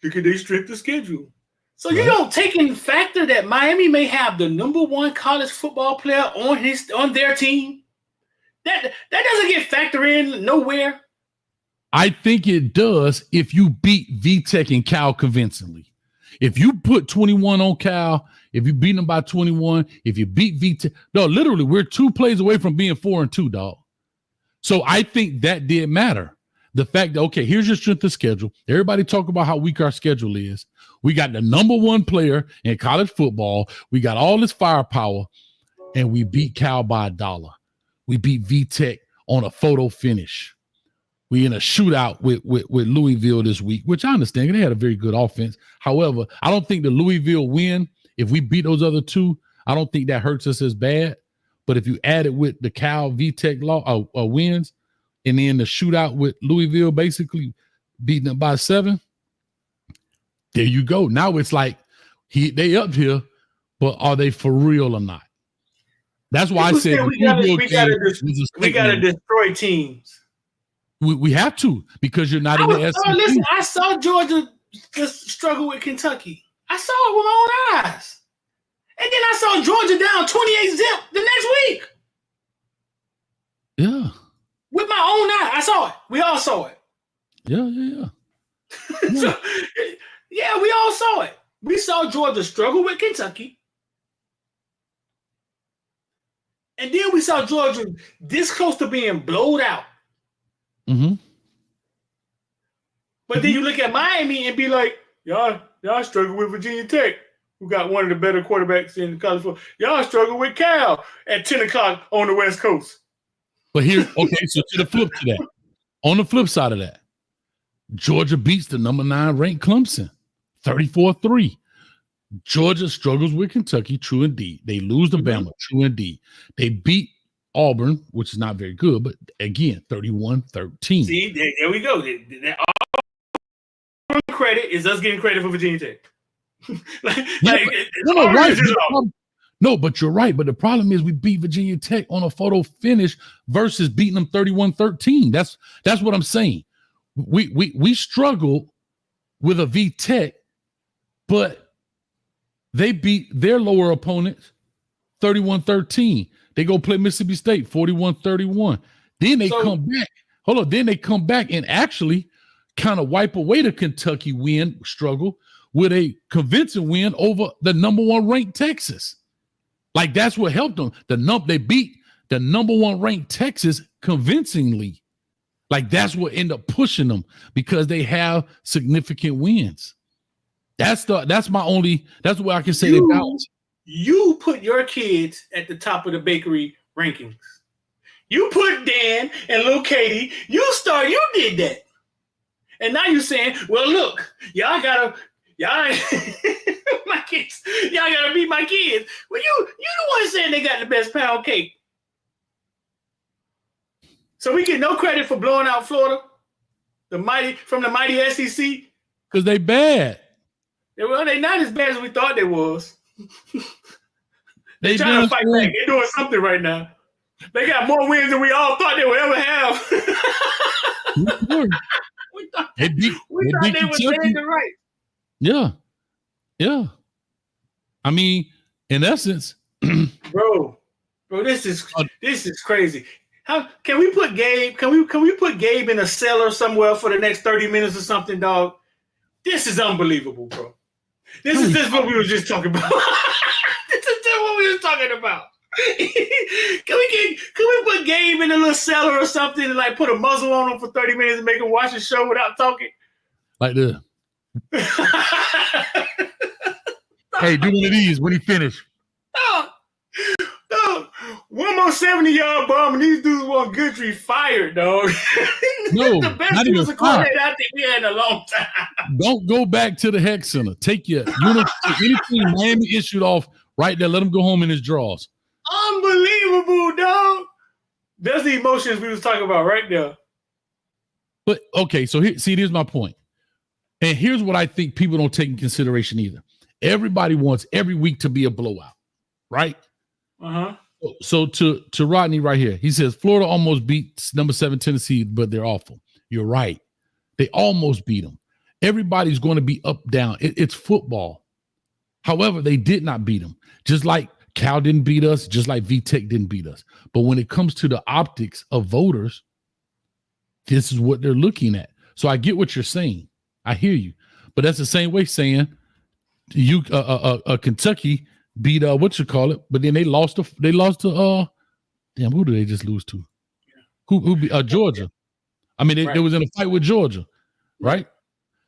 [SPEAKER 3] Look at their strength of schedule. So you don't take in factor that Miami may have the number 1 college football player on their team. That doesn't get factored in nowhere.
[SPEAKER 2] I think it does if you beat VTech and Cal convincingly. If you put 21 on Cal, if you beat them by 21, if you beat VTech, no, literally, we're 2 plays away from being 4-2, dog. So I think that did matter. The fact that, okay, here's your strength of schedule. Everybody talk about how weak our schedule is. We got the number 1 player in college football. We got all this firepower, and we beat Cal by $1. We beat VTech on a photo finish. We in a shootout with Louisville this week, which I understand. They had a very good offense. However, I don't think the Louisville win, if we beat those other 2, I don't think that hurts us as bad. But if you add it with the Cal VTech wins, and then the shootout with Louisville basically beating them by 7, there you go. Now it's like they up here, but are they for real or not? That's why I said
[SPEAKER 3] we gotta destroy teams.
[SPEAKER 2] We have to, because you're not in the SEC.
[SPEAKER 3] Listen, I saw Georgia just struggle with Kentucky. I saw it with my own eyes. And then I saw Georgia down 28-0 the next week.
[SPEAKER 2] Yeah.
[SPEAKER 3] With my own eye. I saw it. We all saw it.
[SPEAKER 2] Yeah.
[SPEAKER 3] So, yeah, we all saw it. We saw Georgia struggle with Kentucky. And then we saw Georgia this close to being blowed out.
[SPEAKER 2] Mm-hmm.
[SPEAKER 3] But then you look at Miami and be like, y'all struggle with Virginia Tech, who got one of the better quarterbacks in college football. Y'all struggle with Cal at 10 o'clock on the West Coast.
[SPEAKER 2] But here, okay, so to the flip to that. On the flip side of that, Georgia beats the number 9 ranked Clemson, 34-3. Georgia struggles with Kentucky, true indeed. They lose to Bama, true indeed. They beat Auburn, which is not very good, but again, 31-13.
[SPEAKER 3] See, there we go. Auburn credit is us getting credit for Virginia Tech.
[SPEAKER 2] No, but you're right. But the problem is we beat Virginia Tech on a photo finish versus beating them 31-13. That's what I'm saying. We struggled with a VTech, but they beat their lower opponents 31-13. They go play Mississippi State 41-31. Then they come back. Hold on. Then they come back and actually kind of wipe away the Kentucky struggle with a convincing win over the number 1 ranked Texas. Like, that's what helped them. They beat the number 1 ranked Texas convincingly. Like, that's what ended up pushing them, because they have significant wins. That's where I can say they balance.
[SPEAKER 3] You put your kids at the top of the bakery rankings. You put Dan and little Katie. You did that. And now you're saying, well, look, y'all my kids. Y'all gotta beat my kids. Well, you the one saying they got the best pound cake. So we get no credit for blowing out Florida, the mighty SEC.
[SPEAKER 2] Because they bad.
[SPEAKER 3] Well, they not as bad as we thought they was. They
[SPEAKER 2] They
[SPEAKER 3] trying to fight back. They're doing something right now. They got more wins than we all thought they would ever have. we thought they were saying it right.
[SPEAKER 2] Yeah. Yeah. I mean, in essence,
[SPEAKER 3] bro, this is crazy. How can we put Gabe? Can we put Gabe in a cellar somewhere for the next 30 minutes or something, dog? This is unbelievable, bro. This is just what we were just talking about. This is just what we were talking about. Can we put Gabe in a little cellar or something and like put a muzzle on him for 30 minutes and make him watch the show without talking?
[SPEAKER 2] Like this. Hey, do one of these when he finish.
[SPEAKER 3] No. One more 70-yard bomb and these dudes want Goodry fired, dog.
[SPEAKER 2] No,
[SPEAKER 3] the best defensive coordinator I think we had in a long time.
[SPEAKER 2] Don't go back to the Hex Center. Take your anything Miami issued off right there. Let him go home in his drawers.
[SPEAKER 3] Unbelievable, dog. That's the emotions we was talking about right there.
[SPEAKER 2] But okay, so here's my point. And here's what I think people don't take in consideration either. Everybody wants every week to be a blowout, right?
[SPEAKER 3] Uh-huh.
[SPEAKER 2] So to Rodney right here, he says Florida almost beat number 7 Tennessee, but they're awful. You're right. They almost beat them. Everybody's going to be up, down. It's football. However, they did not beat them. Just like Cal didn't beat us, just like VTech didn't beat us. But when it comes to the optics of voters, this is what they're looking at. So I get what you're saying. I hear you. But that's the same way saying you Kentucky beat but then they lost to damn, who did they just lose to? Who beat Georgia? I mean, they was in a fight with Georgia, right?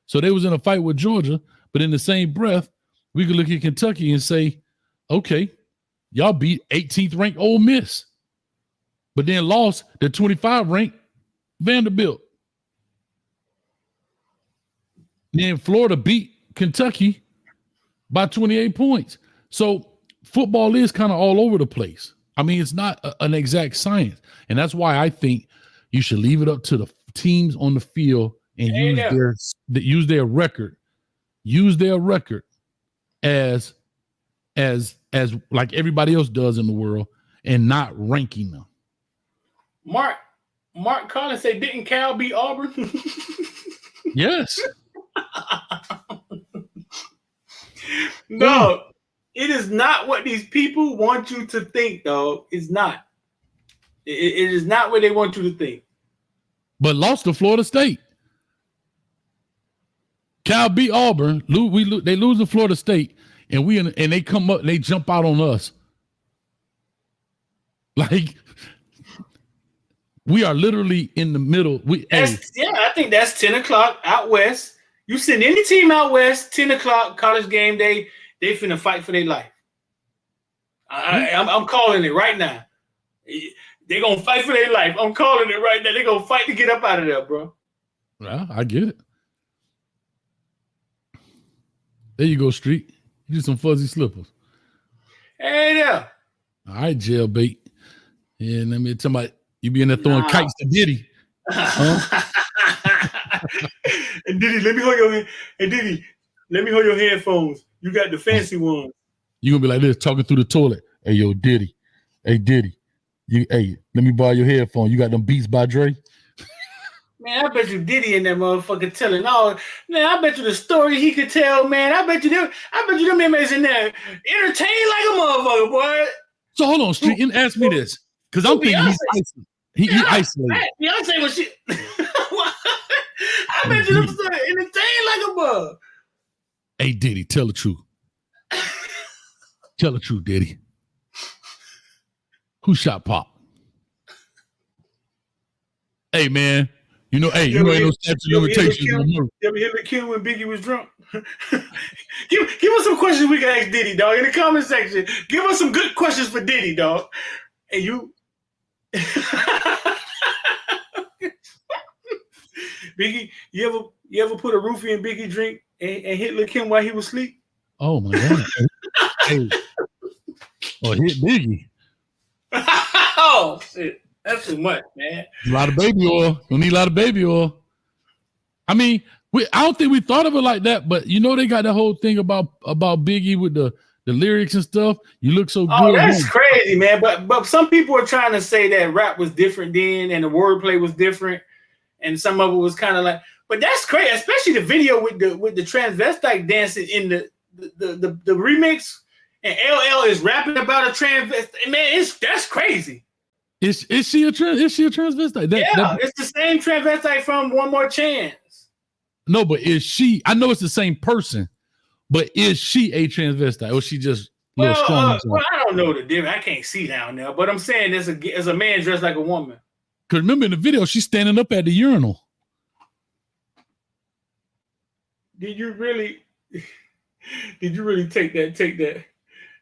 [SPEAKER 2] So they was in a fight with Georgia, but in the same breath, we could look at Kentucky and say, okay, y'all beat 18th ranked Ole Miss, but then lost the 25 ranked Vanderbilt. Then Florida beat Kentucky by 28 points. So football is kind of all over the place. I mean, it's not an exact science. And that's why I think you should leave it up to the teams on the field and use their record as like everybody else does in the world and not ranking them.
[SPEAKER 3] Mark Collins said, didn't Cal beat Auburn?
[SPEAKER 2] Yes.
[SPEAKER 3] No, it is not what these people want you to think, dog. It's not. It is not what they want you to think.
[SPEAKER 2] But lost to Florida State. Cal beat Auburn. They lose to Florida State, and they come up and they jump out on us. Like we are literally in the middle.
[SPEAKER 3] I think that's 10 o'clock out west. You send any team out west, 10 o'clock college game day, they finna fight for their life. I'm calling it right now. They're going to fight for their life. I'm calling it right now. They're going to fight to get up out of there, bro.
[SPEAKER 2] Well, I get it. There you go, Street. You do some fuzzy slippers.
[SPEAKER 3] Hey there.
[SPEAKER 2] All right, jailbait. Yeah, let me tell my you be in there throwing kites to Diddy. Huh?
[SPEAKER 3] And Diddy, let me hold your headphones. You got the fancy ones.
[SPEAKER 2] You gonna be like this, talking through the toilet. Hey, yo, Diddy. Hey, Diddy. Let me borrow your headphone. You got them Beats by Dre?
[SPEAKER 3] Man, I bet you Diddy in that motherfucker telling all. Man, I bet you the story he could tell, man. I bet you them inmates in there entertained like a motherfucker, boy.
[SPEAKER 2] So hold on, Street, and ask me this. Because I'm thinking he's isolated.
[SPEAKER 3] Beyonce was shit. I bet you them story entertained like a bug.
[SPEAKER 2] Hey, Diddy, tell the truth. Tell the truth, Diddy. Who shot Pop? Hey, man. You ain't no statute of limitations.
[SPEAKER 3] You ever hear the Kim when Biggie was drunk? give us some questions we can ask Diddy, dog, in the comment section. Give us some good questions for Diddy, dog. And you... Biggie, you ever put a roofie in Biggie drink and hit Lil' Kim while he was asleep?
[SPEAKER 2] Oh my God. Hey. Oh, hit Biggie.
[SPEAKER 3] Oh shit, that's too much, man.
[SPEAKER 2] A lot of baby oil. Don't need a lot of baby oil. I mean, I don't think we thought of it like that, but you know they got that whole thing about Biggie with the lyrics and stuff. You look so good.
[SPEAKER 3] Oh, that's crazy, man. But some people are trying to say that rap was different then and the wordplay was different, and some of it was kind of like. But that's crazy, especially the video with the transvestite dancing in the remix, and LL is rapping about a transvestite. Man, that's crazy.
[SPEAKER 2] Is she a transvestite?
[SPEAKER 3] It's the same transvestite from One More Chance.
[SPEAKER 2] No, but is she? I know it's the same person, but is she a transvestite or she just strong?
[SPEAKER 3] Well, I don't know the difference. I can't see down there, but I'm saying as a man dressed like a woman.
[SPEAKER 2] Because remember in the video, she's standing up at the urinal.
[SPEAKER 3] Did you really take that?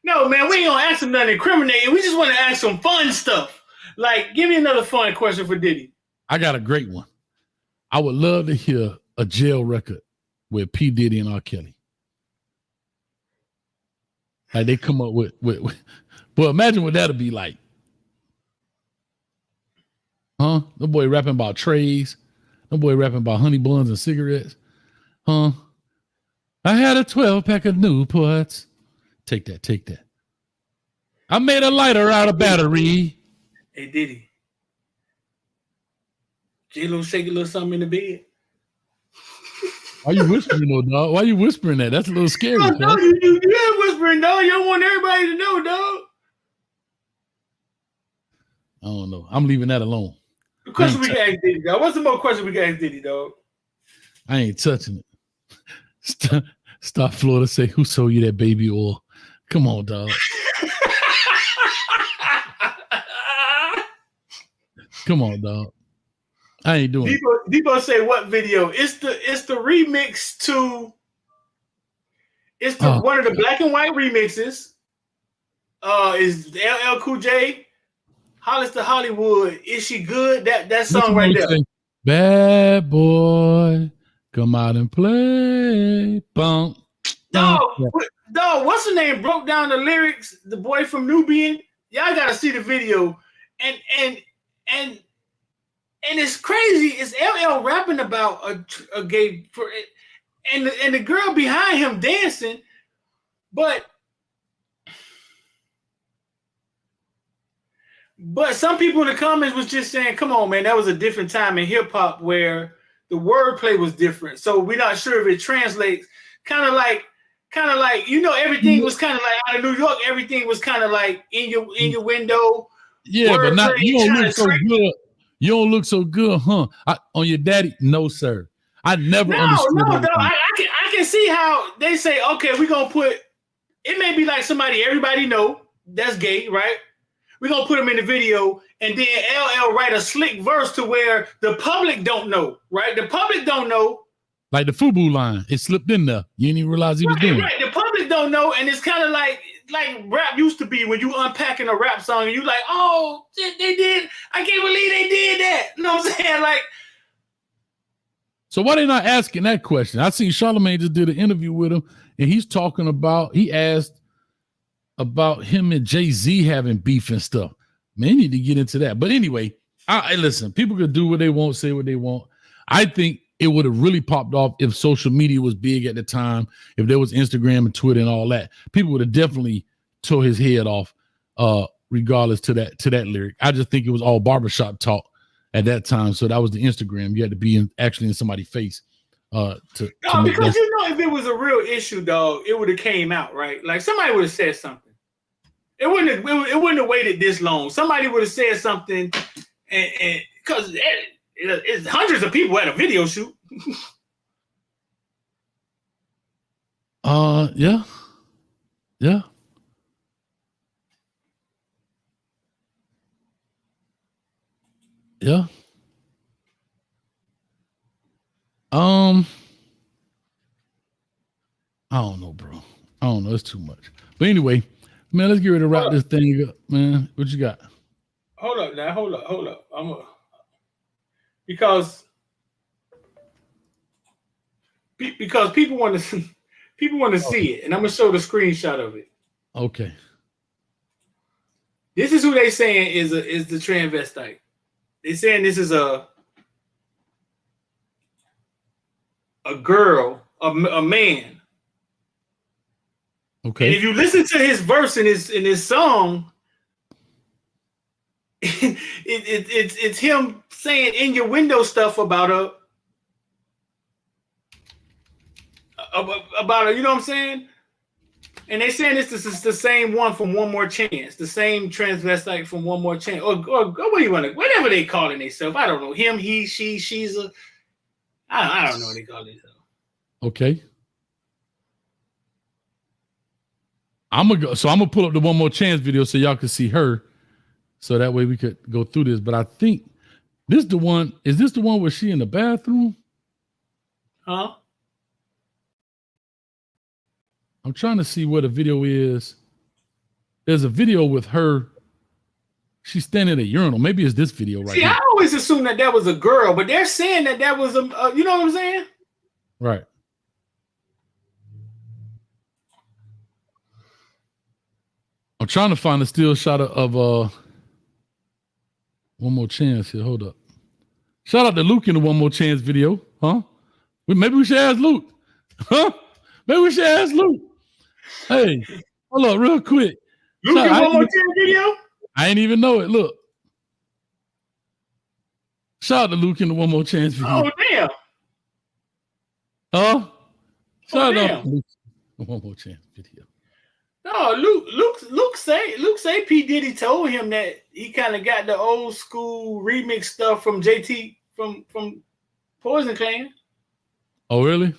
[SPEAKER 3] No, man, we ain't gonna ask him nothing incriminating. We just want to ask some fun stuff. Like, give me another fun question for Diddy.
[SPEAKER 2] I got a great one. I would love to hear a jail record with P. Diddy and R. Kelly. Like they come up with well, imagine what that'll be like. Huh? The boy rapping about trays. The boy rapping about honey buns and cigarettes. Huh? I had a 12-pack of Newports. Take that. I made a lighter out of battery.
[SPEAKER 3] Hey, Diddy. J-Lo shake a little something in the bed.
[SPEAKER 2] Why you whispering, though, dog? Why you whispering that? That's a little scary.
[SPEAKER 3] No, you're whispering, dog. You don't want everybody to know, dog.
[SPEAKER 2] I don't know. I'm leaving that alone.
[SPEAKER 3] The question we can ask Diddy, dog. What's the more question we can ask Diddy, dog?
[SPEAKER 2] I ain't touching it. Stop Florida say, who sold you that baby oil? Come on, dog. Come on, dog. I ain't doing it.
[SPEAKER 3] Debo say what video? It's the remix to one of the black and white remixes. Is LL Cool J, Hollis to Hollywood. Is she good? That song right there.
[SPEAKER 2] Say, bad boy. Come out and play. Bump.
[SPEAKER 3] Dog, what's the name? Broke down the lyrics. The boy from Nubian. Y'all gotta see the video. And it's crazy. It's LL rapping about a gay and the girl behind him dancing, but some people in the comments was just saying, "Come on, man, that was a different time in hip hop where the wordplay was different." So we're not sure if it translates. Kind of like everything was kind of like out of New York. Everything was kind of like in your window.
[SPEAKER 2] Yeah, but not you don't look so good. You don't look so good, huh? On your daddy? No, sir. I never understood. No,
[SPEAKER 3] I can see how they say, okay, we're gonna put it may be like somebody everybody know that's gay, right? We're gonna put him in the video, and then LL write a slick verse to where the public don't know, right? The public don't know.
[SPEAKER 2] Like the FUBU line, it slipped in there. You didn't even realize he was doing it.
[SPEAKER 3] Right. The public don't know, and it's kind of like rap used to be when you unpacking a rap song and you like, oh, they did. I can't believe they did that. You know what I'm saying? Like,
[SPEAKER 2] so why they not asking that question? I seen Charlamagne just did an interview with him, and he asked about him and Jay-Z having beef and stuff. Man, you need to get into that. But anyway, I listen, people could do what they want, say what they want. I think it would have really popped off if social media was big at the time, if there was Instagram and Twitter and all that. People would have definitely tore his head off, regardless to that lyric. I just think it was all barbershop talk at that time. So that was the Instagram. You had to be actually in somebody's face. Because
[SPEAKER 3] if it was a real issue, dog, it would have came out, right? Like somebody would have said something. It wouldn't have waited this long. Somebody would have said something, and because it's hundreds of people at a video shoot.
[SPEAKER 2] Yeah. I don't know, bro. I don't know. It's too much. But anyway, man, let's get ready to wrap this thing up, man. What you got?
[SPEAKER 3] Hold up. Because people want to People want to see it, and I'm gonna show the screenshot of it.
[SPEAKER 2] Okay.
[SPEAKER 3] This is who they saying is the transvestite. They saying this is a girl, a man.
[SPEAKER 2] Okay.
[SPEAKER 3] And if you listen to his verse in his song, it's him saying in your window stuff about a, you know what I'm saying? And they saying this is the same one from One More Chance, the same transvestite from One More Chance, or what do you want to, whatever they calling themselves. I don't know. Him, he, she, she's a. I don't know what they call themselves.
[SPEAKER 2] Okay. I'm gonna pull up the One More Chance video so y'all can see her, so that way we could go through this. But I think this the one. Is this the one where she in the bathroom?
[SPEAKER 3] Huh?
[SPEAKER 2] I'm trying to see what the video is. There's a video with her. She's standing at a urinal. Maybe it's this video right
[SPEAKER 3] See,
[SPEAKER 2] here.
[SPEAKER 3] I always assumed that was a girl, but they're saying that was a, you know what I'm saying?
[SPEAKER 2] Right. I'm trying to find a still shot of One More Chance here. Hold up. Shout out to Luke in the One More Chance video, huh? Maybe we should ask Luke. Huh? Maybe we should ask Luke. Hey, hold up real quick.
[SPEAKER 3] Luke in One More Chance video?
[SPEAKER 2] I ain't even know it. Look. Shout out to Luke in the One More Chance video.
[SPEAKER 3] Oh, damn.
[SPEAKER 2] Huh? Shout out
[SPEAKER 3] damn.
[SPEAKER 2] to Luke in the One More Chance video.
[SPEAKER 3] No, Luke say P. Diddy told him that he kind of got the old school remix stuff from JT from Poison Clan.
[SPEAKER 2] Oh, really?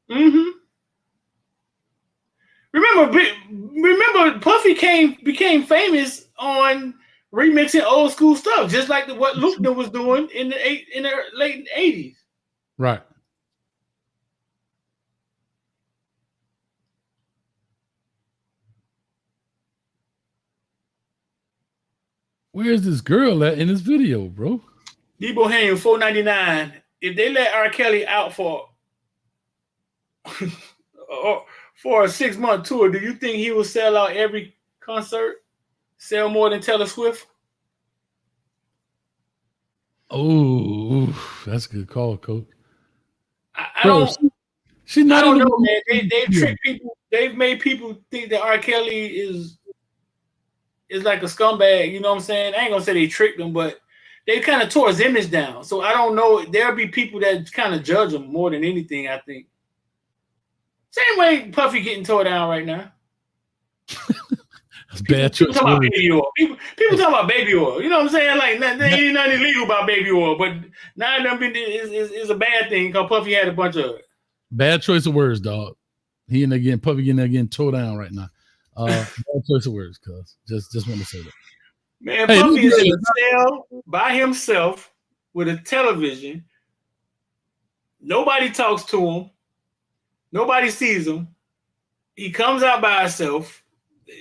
[SPEAKER 3] Mm-hmm. Remember, Puffy became famous on remixing old school stuff, just like what Luke was doing in the late 80s.
[SPEAKER 2] Right. Where's this girl at in this video, bro?
[SPEAKER 3] Debo Ham, $4.99. If they let R. Kelly out for a 6-month tour, do you think he will sell out every concert? Sell more than Taylor Swift?
[SPEAKER 2] Oh, that's a good call, Coach.
[SPEAKER 3] I don't know, man. They've tricked people. They've made people think that R. Kelly is like a scumbag. You know what I'm saying? I ain't gonna say they tricked him, but they kind of tore his image down. So I don't know. There'll be people that kind of judge him more than anything, I think. Same way Puffy getting tore down right now.
[SPEAKER 2] That's bad choice.
[SPEAKER 3] People talk about baby oil. People talk about baby oil. You know what I'm saying? Like, there ain't nothing illegal about baby oil, but now is a bad thing because Puffy had a bunch of it.
[SPEAKER 2] Bad choice of words, dog. He and again, Puffy getting tore down right now. Bad choice of words, cuz. Just want to say that.
[SPEAKER 3] Man, hey, Puffy is in a cell by himself with a television. Nobody talks to him. Nobody sees him. He comes out by himself.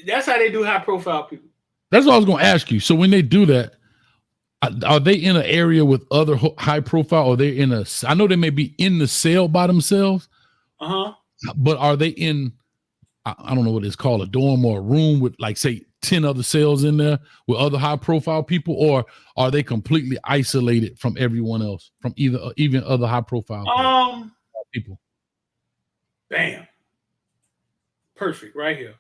[SPEAKER 3] That's how they do high profile people.
[SPEAKER 2] That's what I was going to ask you. So when they do that, are they in an area with other high profile, or they in I know they may be in the cell by themselves, but are they in, I don't know what it's called, a dorm or a room with like, say, 10 other cells in there with other high profile people, or are they completely isolated from everyone else, from even other high profile people?
[SPEAKER 3] Bam. Perfect right here.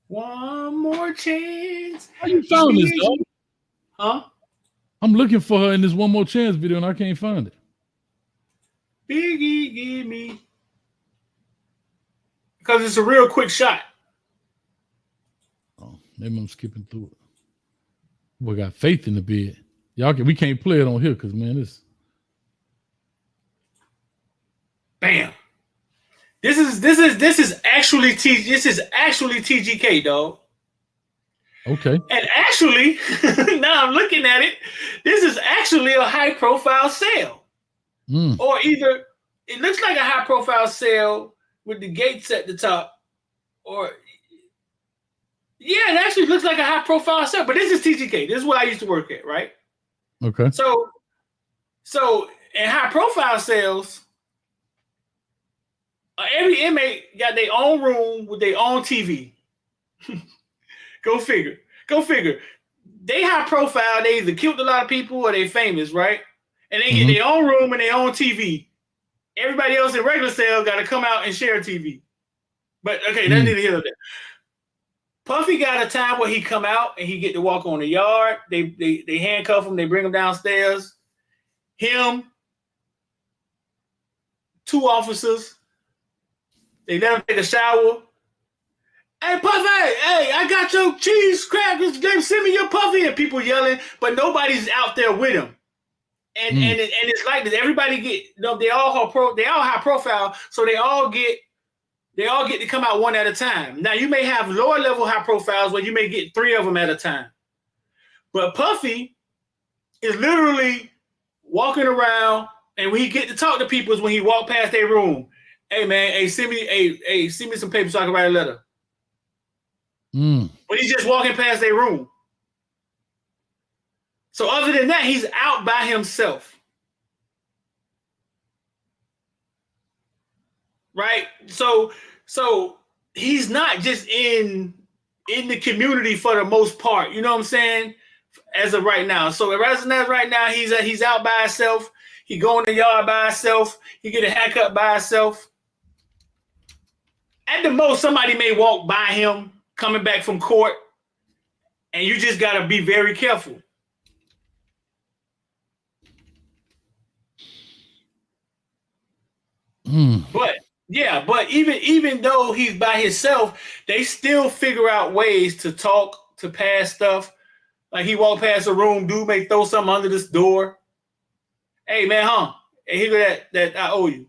[SPEAKER 3] One more chance.
[SPEAKER 2] How you found this, dog?
[SPEAKER 3] Huh?
[SPEAKER 2] I'm looking for her in this One More Chance video and I can't find it.
[SPEAKER 3] Biggie, give me. Because it's a real quick shot.
[SPEAKER 2] Oh, maybe I'm skipping through it. We got faith in the bed. We can't play it on here because, man, this.
[SPEAKER 3] Bam. This is actually TGK, dog.
[SPEAKER 2] Okay.
[SPEAKER 3] And actually, now I'm looking at it, this is actually a high profile sale. Or either it looks like a high profile sale with the gates at the top, or it actually looks like a high profile sale. But this is TGK. This is what I used to work at, right?
[SPEAKER 2] Okay.
[SPEAKER 3] So So in high profile cells, every inmate got their own room with their own TV. Go figure. Go figure. They high profile. They either killed a lot of people or they famous, right? And they get their own room and their own TV. Everybody else in regular cell got to come out and share a TV. But okay, that's neither here nor there. Puffy got a time where he come out and he get to walk on the yard. They handcuff him. They bring him downstairs. Him, 2 officers. They let him take a shower. Hey, Puffy, hey, I got your cheese crackers. Send me your Puffy. And people yelling, but nobody's out there with him. And it's like this. Everybody get, they all high profile, so they all get to come out one at a time. Now, you may have lower level high profiles where you may get 3 of them at a time. But Puffy is literally walking around, and when he get to talk to people is when he walk past their room. Hey, man, send me some paper so I can write a letter. But he's just walking past their room. So other than that, he's out by himself. Right? So he's not just in the community for the most part. You know what I'm saying? As of right now. So as of right now, he's out by himself. He go in the yard by himself. He get a haircut by himself. At the most, somebody may walk by him coming back from court, and you just got to be very careful. But even though he's by himself, they still figure out ways to talk, to pass stuff. Like he walked past a room, dude may throw something under this door. Hey man, hey, here go that I owe you.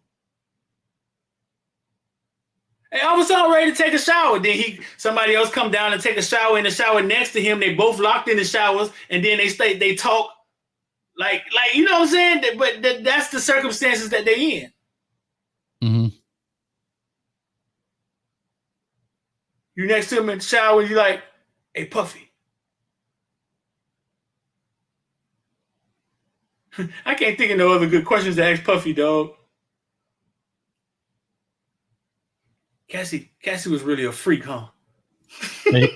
[SPEAKER 3] Hey, all of a sudden I'm ready to take a shower. Then somebody else come down and take a shower in the shower next to him. They both locked in the showers, and then they talk like you know what I'm saying. But that's the circumstances that they in. You next to him in the shower, you like, hey Puffy. I can't think of no other good questions to ask Puffy, dog. Cassie was really a freak, huh?
[SPEAKER 2] Hey,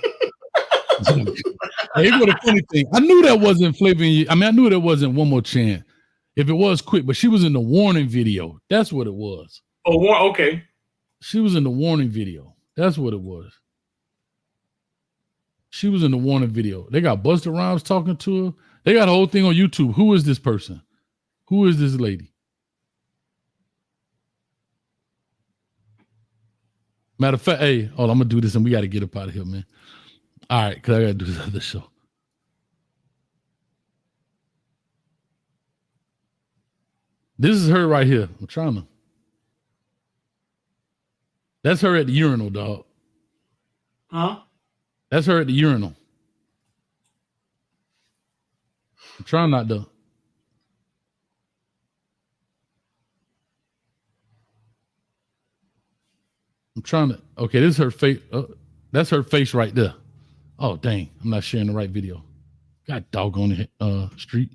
[SPEAKER 2] here's the funny thing. I knew that wasn't Flavor. I knew that wasn't One More Chance. If it was, quick, but she was in the warning video. That's what it was.
[SPEAKER 3] Oh, okay.
[SPEAKER 2] She was in the warning video. That's what it was. She was in the warning video. They got Busta Rhymes talking to her. They got a whole thing on YouTube. Who is this person? Who is this lady? Matter of fact, hey, hold on, I'm gonna do this and we gotta get up out of here, man. All right, because I gotta do this other show. This is her right here. I'm trying to. That's her at the urinal, dog.
[SPEAKER 3] Huh?
[SPEAKER 2] That's her at the urinal. I'm trying not to. I'm trying to. Okay, this is her face. That's her face right there. Oh, dang. I'm not sharing the right video. God doggone the street.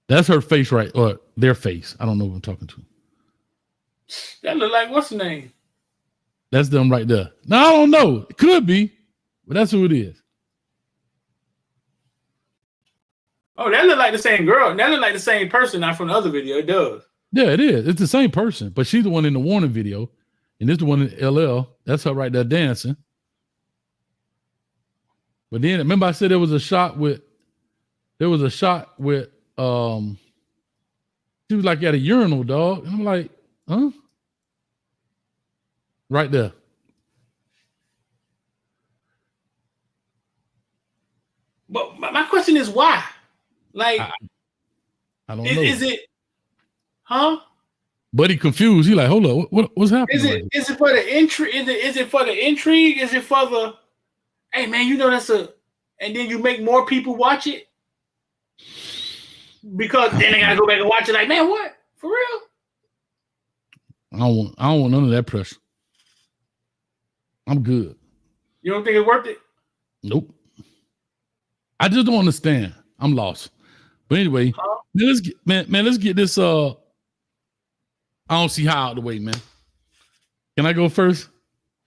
[SPEAKER 2] That's her face right, or their face. I don't know who I'm talking to.
[SPEAKER 3] That look like what's the name?
[SPEAKER 2] That's them right there. No, I don't know. It could be, but that's who it is.
[SPEAKER 3] Oh, that look like the same girl. That look like the same person, not from the other video. It does.
[SPEAKER 2] Yeah, it is. It's the same person, but she's the one in the warning video, and this is the one in LL. That's her right there dancing. But then remember I said there was a shot with she was like at a urinal, dog. And I'm like, huh? Right there.
[SPEAKER 3] But my question is why? Like,
[SPEAKER 2] I don't know.
[SPEAKER 3] Is it, huh?
[SPEAKER 2] But he confused. He like, hold up, what's happening?
[SPEAKER 3] Is it for the intrigue? Is it for the intrigue? Is it for the, hey man, you know and then you make more people watch it? Because then they gotta go back and watch it. Like, man, what? For real?
[SPEAKER 2] I don't want none of that pressure. I'm good.
[SPEAKER 3] You don't think it's worth it?
[SPEAKER 2] Nope. I just don't understand. I'm lost. But anyway, let's get this. I don't see how out of the way, man. Can I go first?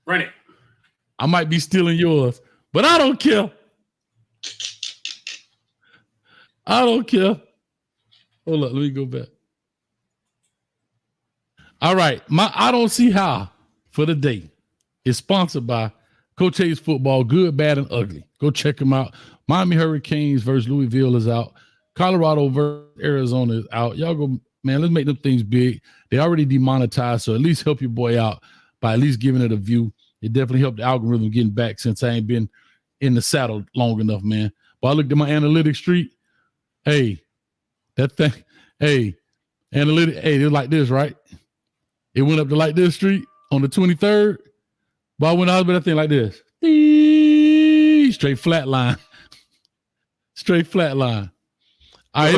[SPEAKER 3] Run it.
[SPEAKER 2] I might be stealing yours, but I don't care. I don't care. Hold up, let me go back. All right, my I don't see how for the day is sponsored by Coach Hayes Football, good, bad, and ugly. Go check them out. Miami Hurricanes versus Louisville is out. Colorado versus Arizona is out. Y'all go, man, let's make them things big. They already demonetized, so at least help your boy out by at least giving it a view. It definitely helped the algorithm getting back since I ain't been in the saddle long enough, man. But I looked at my analytics street. Hey, that thing, hey, they're like this, right? It went up to like this street on the 23rd. But I went out with that thing like this. Straight flat line. Straight flat line. All right,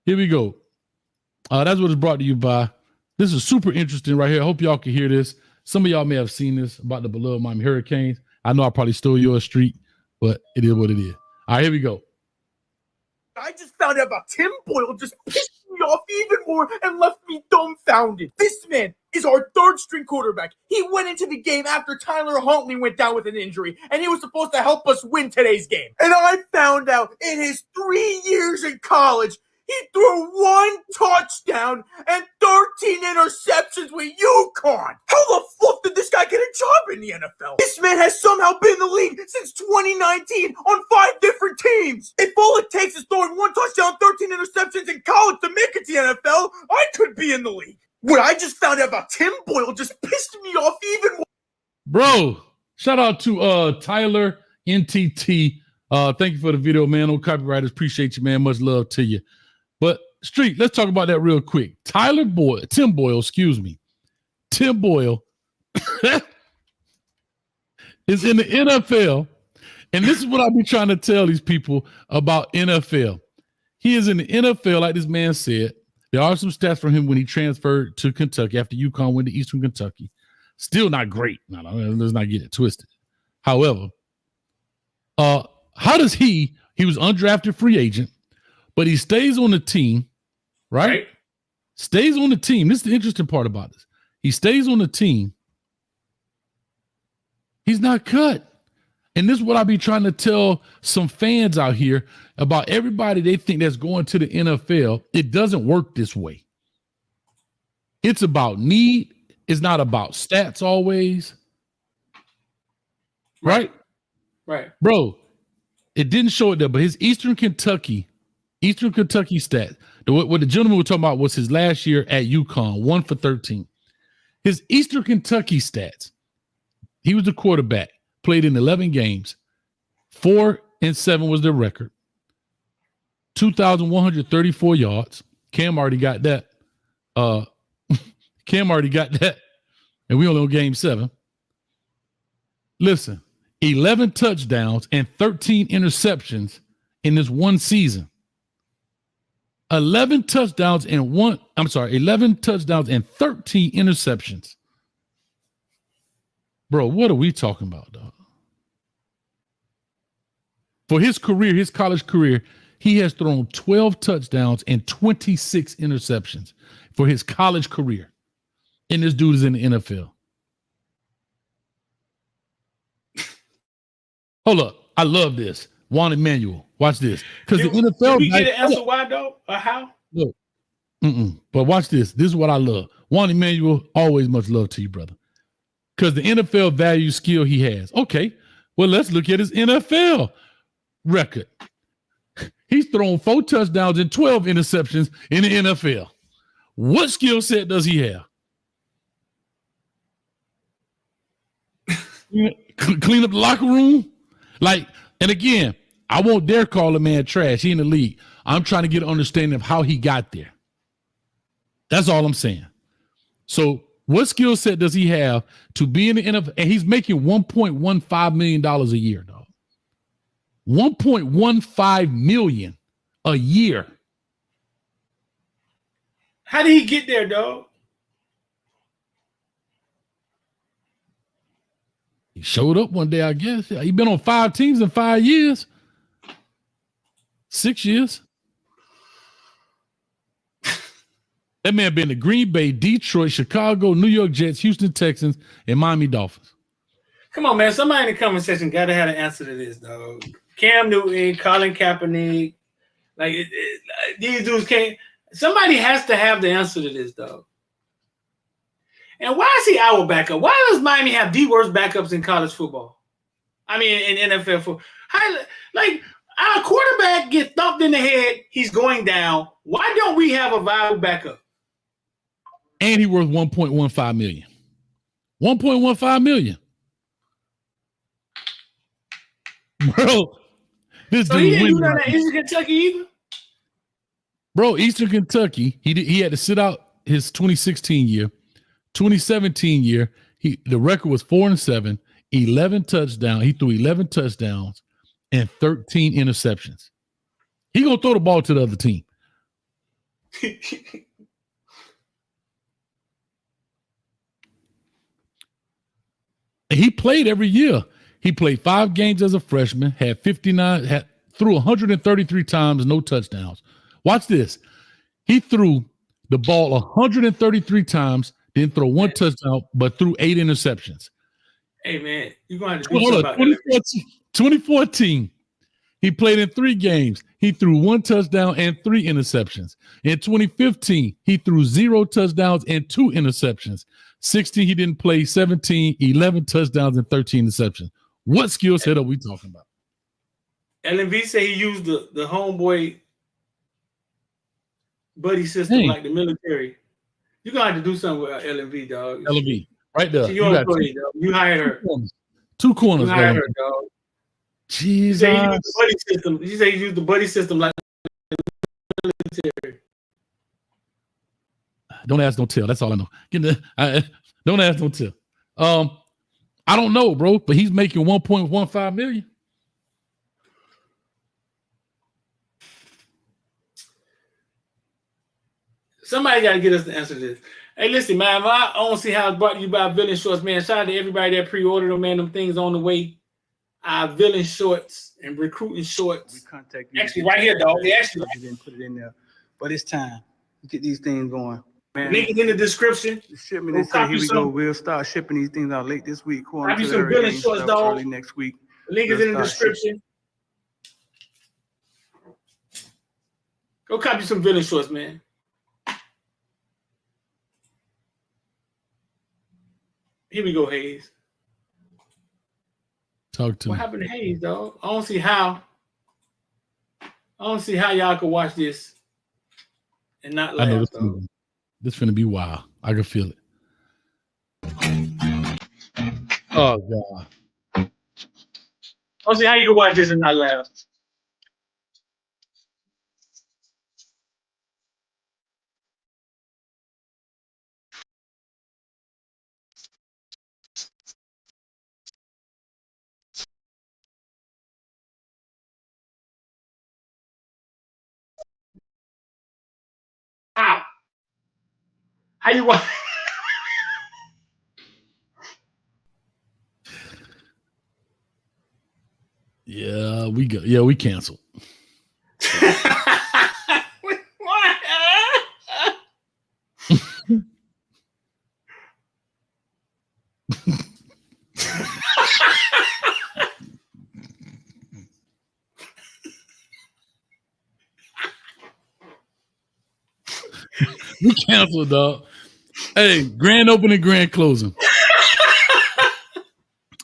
[SPEAKER 2] here we go. That's what it's brought to you by. This is super interesting right here. I hope y'all can hear this. Some of y'all may have seen this about the beloved Miami Hurricanes. I know I probably stole your street, but it is what it is. All right, here we go.
[SPEAKER 4] I just found out about Tim Boyle just pissed me off even more and left me dumbfounded. This man is our third string quarterback. He went into the game after Tyler Huntley went down with an injury, and he was supposed to help us win today's game. And I found out in his 3 years in college, he threw 1 touchdown and 13 interceptions with UConn. How the fuck did this guy get a job in the NFL? This man has somehow been in the league since 2019 on 5 different teams. If all it takes is throwing 1 touchdown, 13 interceptions in college to make it to the NFL, I could be in the league. What I just found out about Tim Boyle just pissed me off even more.
[SPEAKER 2] Bro, shout out to Tyler NTT. Thank you for the video, man. No copywriters. Appreciate you, man. Much love to you. But Street, let's talk about that real quick. Tim Boyle, Tim Boyle is in the NFL. And this is what I be trying to tell these people about NFL. He is in the NFL, like this man said. There are some stats from him when he transferred to Kentucky after UConn went to Eastern Kentucky. Still not great. No, let's not get it twisted. However, how does he was undrafted free agent, but he stays on the team, right? Stays on the team. This is the interesting part about this. He stays on the team. He's not cut. And this is what I be trying to tell some fans out here about everybody they think that's going to the NFL. It doesn't work this way. It's about need. It's not about stats always. Right?
[SPEAKER 3] Right.
[SPEAKER 2] Bro, it didn't show it there, but his Eastern Kentucky stats, what the gentleman was talking about was his last year at UConn, 1 for 13. His Eastern Kentucky stats, he was the quarterback, played in 11 games, 4-7 was their record, 2,134 yards. Cam already got that. And we only on game 7. Listen, 11 touchdowns and 13 interceptions in this one season. 11 touchdowns and 13 interceptions. Bro, what are we talking about, dog? For his career, his college career, he has thrown 12 touchdowns and 26 interceptions for his college career. And this dude is in the NFL. Hold up. I love this. Juan Emmanuel. Watch this. Because the NFL.
[SPEAKER 3] Did we get an answer why, though? Or how?
[SPEAKER 2] Look. But watch this. This is what I love. Juan Emmanuel, always much love to you, brother. Because the NFL values skill he has. Okay. Well, let's look at his NFL record. He's thrown 4 touchdowns and 12 interceptions in the NFL. What skill set does he have? Clean up the locker room? And again, I won't dare call a man trash. He in the league. I'm trying to get an understanding of how he got there. That's all I'm saying. So what skill set does he have to be in the NFL? And he's making $1.15 million a year, dog. $1.15 million a year.
[SPEAKER 3] How did he get there, dog?
[SPEAKER 2] He showed up one day, I guess. He's been on 5 teams in 5 years. 6 years. That man been to Green Bay, Detroit, Chicago, New York Jets, Houston Texans, and Miami Dolphins.
[SPEAKER 3] Come on, man. Somebody in the comment section got to have an answer to this, dog. Cam Newton, Colin Kaepernick, these dudes can't. Somebody has to have the answer to this, dog. And why is he our backup? Why does Miami have the worst backups in college football? I mean, in NFL football. Our quarterback gets thumped in the head. He's going down. Why don't we have a viable backup?
[SPEAKER 2] And he worth $1.15 million. $1.15 million. Bro, this
[SPEAKER 3] so
[SPEAKER 2] dude
[SPEAKER 3] he didn't do
[SPEAKER 2] went
[SPEAKER 3] that at Eastern Kentucky either?
[SPEAKER 2] Bro, Eastern Kentucky, he had to sit out his 2016 year. 2017 year, the record was 4-7, 11 touchdowns. He threw 11 touchdowns and 13 interceptions. He gonna throw the ball to the other team. He played every year. He played 5 games as a freshman, had 59, threw 133 times, no touchdowns. Watch this. He threw the ball 133 times, didn't throw 1 touchdown, but threw 8 interceptions.
[SPEAKER 3] Hey, man, you're going to have to do something about that.
[SPEAKER 2] 2014, he played in 3 games. He threw 1 touchdown and 3 interceptions. In 2015, he threw 0 touchdowns and 2 interceptions. 16, he didn't play. 17, 11 touchdowns and 13 interceptions. What skill set are we talking about?
[SPEAKER 3] LMV said he used the homeboy buddy system like the military. You're going to have to do something with LMV, dog.
[SPEAKER 2] LMV, right there.
[SPEAKER 3] You hired her.
[SPEAKER 2] 2 corners.
[SPEAKER 3] You hired her, dog.
[SPEAKER 2] Jesus.
[SPEAKER 3] She said he used the buddy system like the military.
[SPEAKER 2] Don't ask, don't tell. That's all I know. Don't ask, don't tell. I don't know, bro, but he's making $1.15 million.
[SPEAKER 3] Somebody got to get us the answer to this. Hey, listen, man, I don't see how it's brought to you by Villain Shorts, man. Shout out to everybody that pre-ordered them, man. Them things on the way. Villain Shorts and recruiting shorts.
[SPEAKER 5] We contact you.
[SPEAKER 3] Actually, right here, dog. They actually
[SPEAKER 5] didn't put it in there, but it's time to get these things going. Man,
[SPEAKER 3] link is in the description.
[SPEAKER 5] The shipment, they say, here we go. We'll start shipping these things out late this week.
[SPEAKER 3] Copy some Villain Shorts, dog.
[SPEAKER 5] Early next week.
[SPEAKER 3] The link is in the description. Go copy some Villain Shorts, man. Here we go, Hayes.
[SPEAKER 2] Talk to me.
[SPEAKER 3] What happened to Hayes, dog? I don't see how y'all could watch this and not laugh. I know
[SPEAKER 2] this finna be wild. I can feel it. Oh God.
[SPEAKER 3] I don't see how you can watch this and not laugh. Ow. How you want?
[SPEAKER 2] Yeah, we go. Yeah, we canceled.
[SPEAKER 3] What?
[SPEAKER 2] We canceled, dog. Hey, grand opening, grand closing.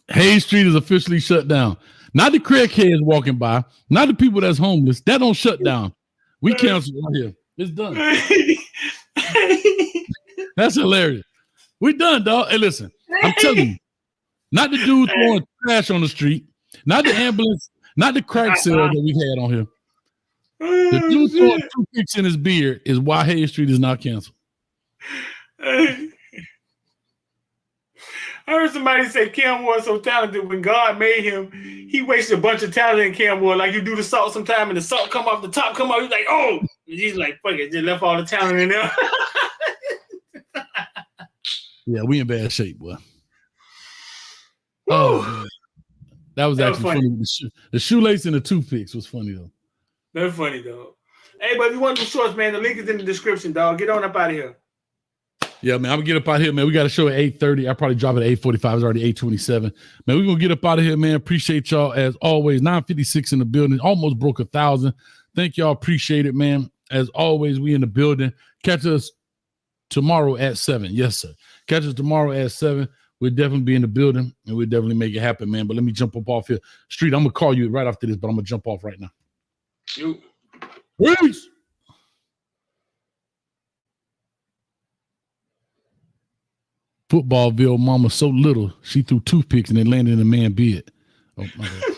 [SPEAKER 2] Hayes Street is officially shut down. Not the crackheads walking by, not the people that's homeless. That don't shut down. We canceled right here. It's done. That's hilarious. We done, dog. Hey, listen, I'm telling you, not the dude throwing trash on the street, not the ambulance, not the crack sale that we had on here. The dude throwing toothpicks in his beard is why Hayes Street is not canceled.
[SPEAKER 3] I heard somebody say Cam Ward so talented. When God made him, he wasted a bunch of talent in Cam Ward. Like you do the salt sometime and the salt come off the top, come off. He's like, oh, and he's like, fuck it, just left all the talent in there.
[SPEAKER 2] Yeah, we in bad shape, boy. Oh, that was actually funny. The shoelace and the toothpicks was funny though.
[SPEAKER 3] That's funny, dog. Hey, but if you want the shorts, man, the link is in the description, dog. Get on up out of here.
[SPEAKER 2] Yeah, man, I'm gonna get up out of here, man. We got a show at 8:30. I probably drop it at 8:45. It's already 8:27. Man, we're gonna get up out of here, man. Appreciate y'all as always. 956 in the building, almost broke 1,000. Thank y'all. Appreciate it, man. As always, we in the building. Catch us tomorrow at 7. Yes, sir. Catch us tomorrow at 7. We'll definitely be in the building and we'll definitely make it happen, man. But let me jump up off here. Street, I'm gonna call you right after this, but I'm gonna jump off right now.
[SPEAKER 3] You.
[SPEAKER 2] Peace. Footballville mama so little, she threw toothpicks and it landed in a man's bed. Oh, my God.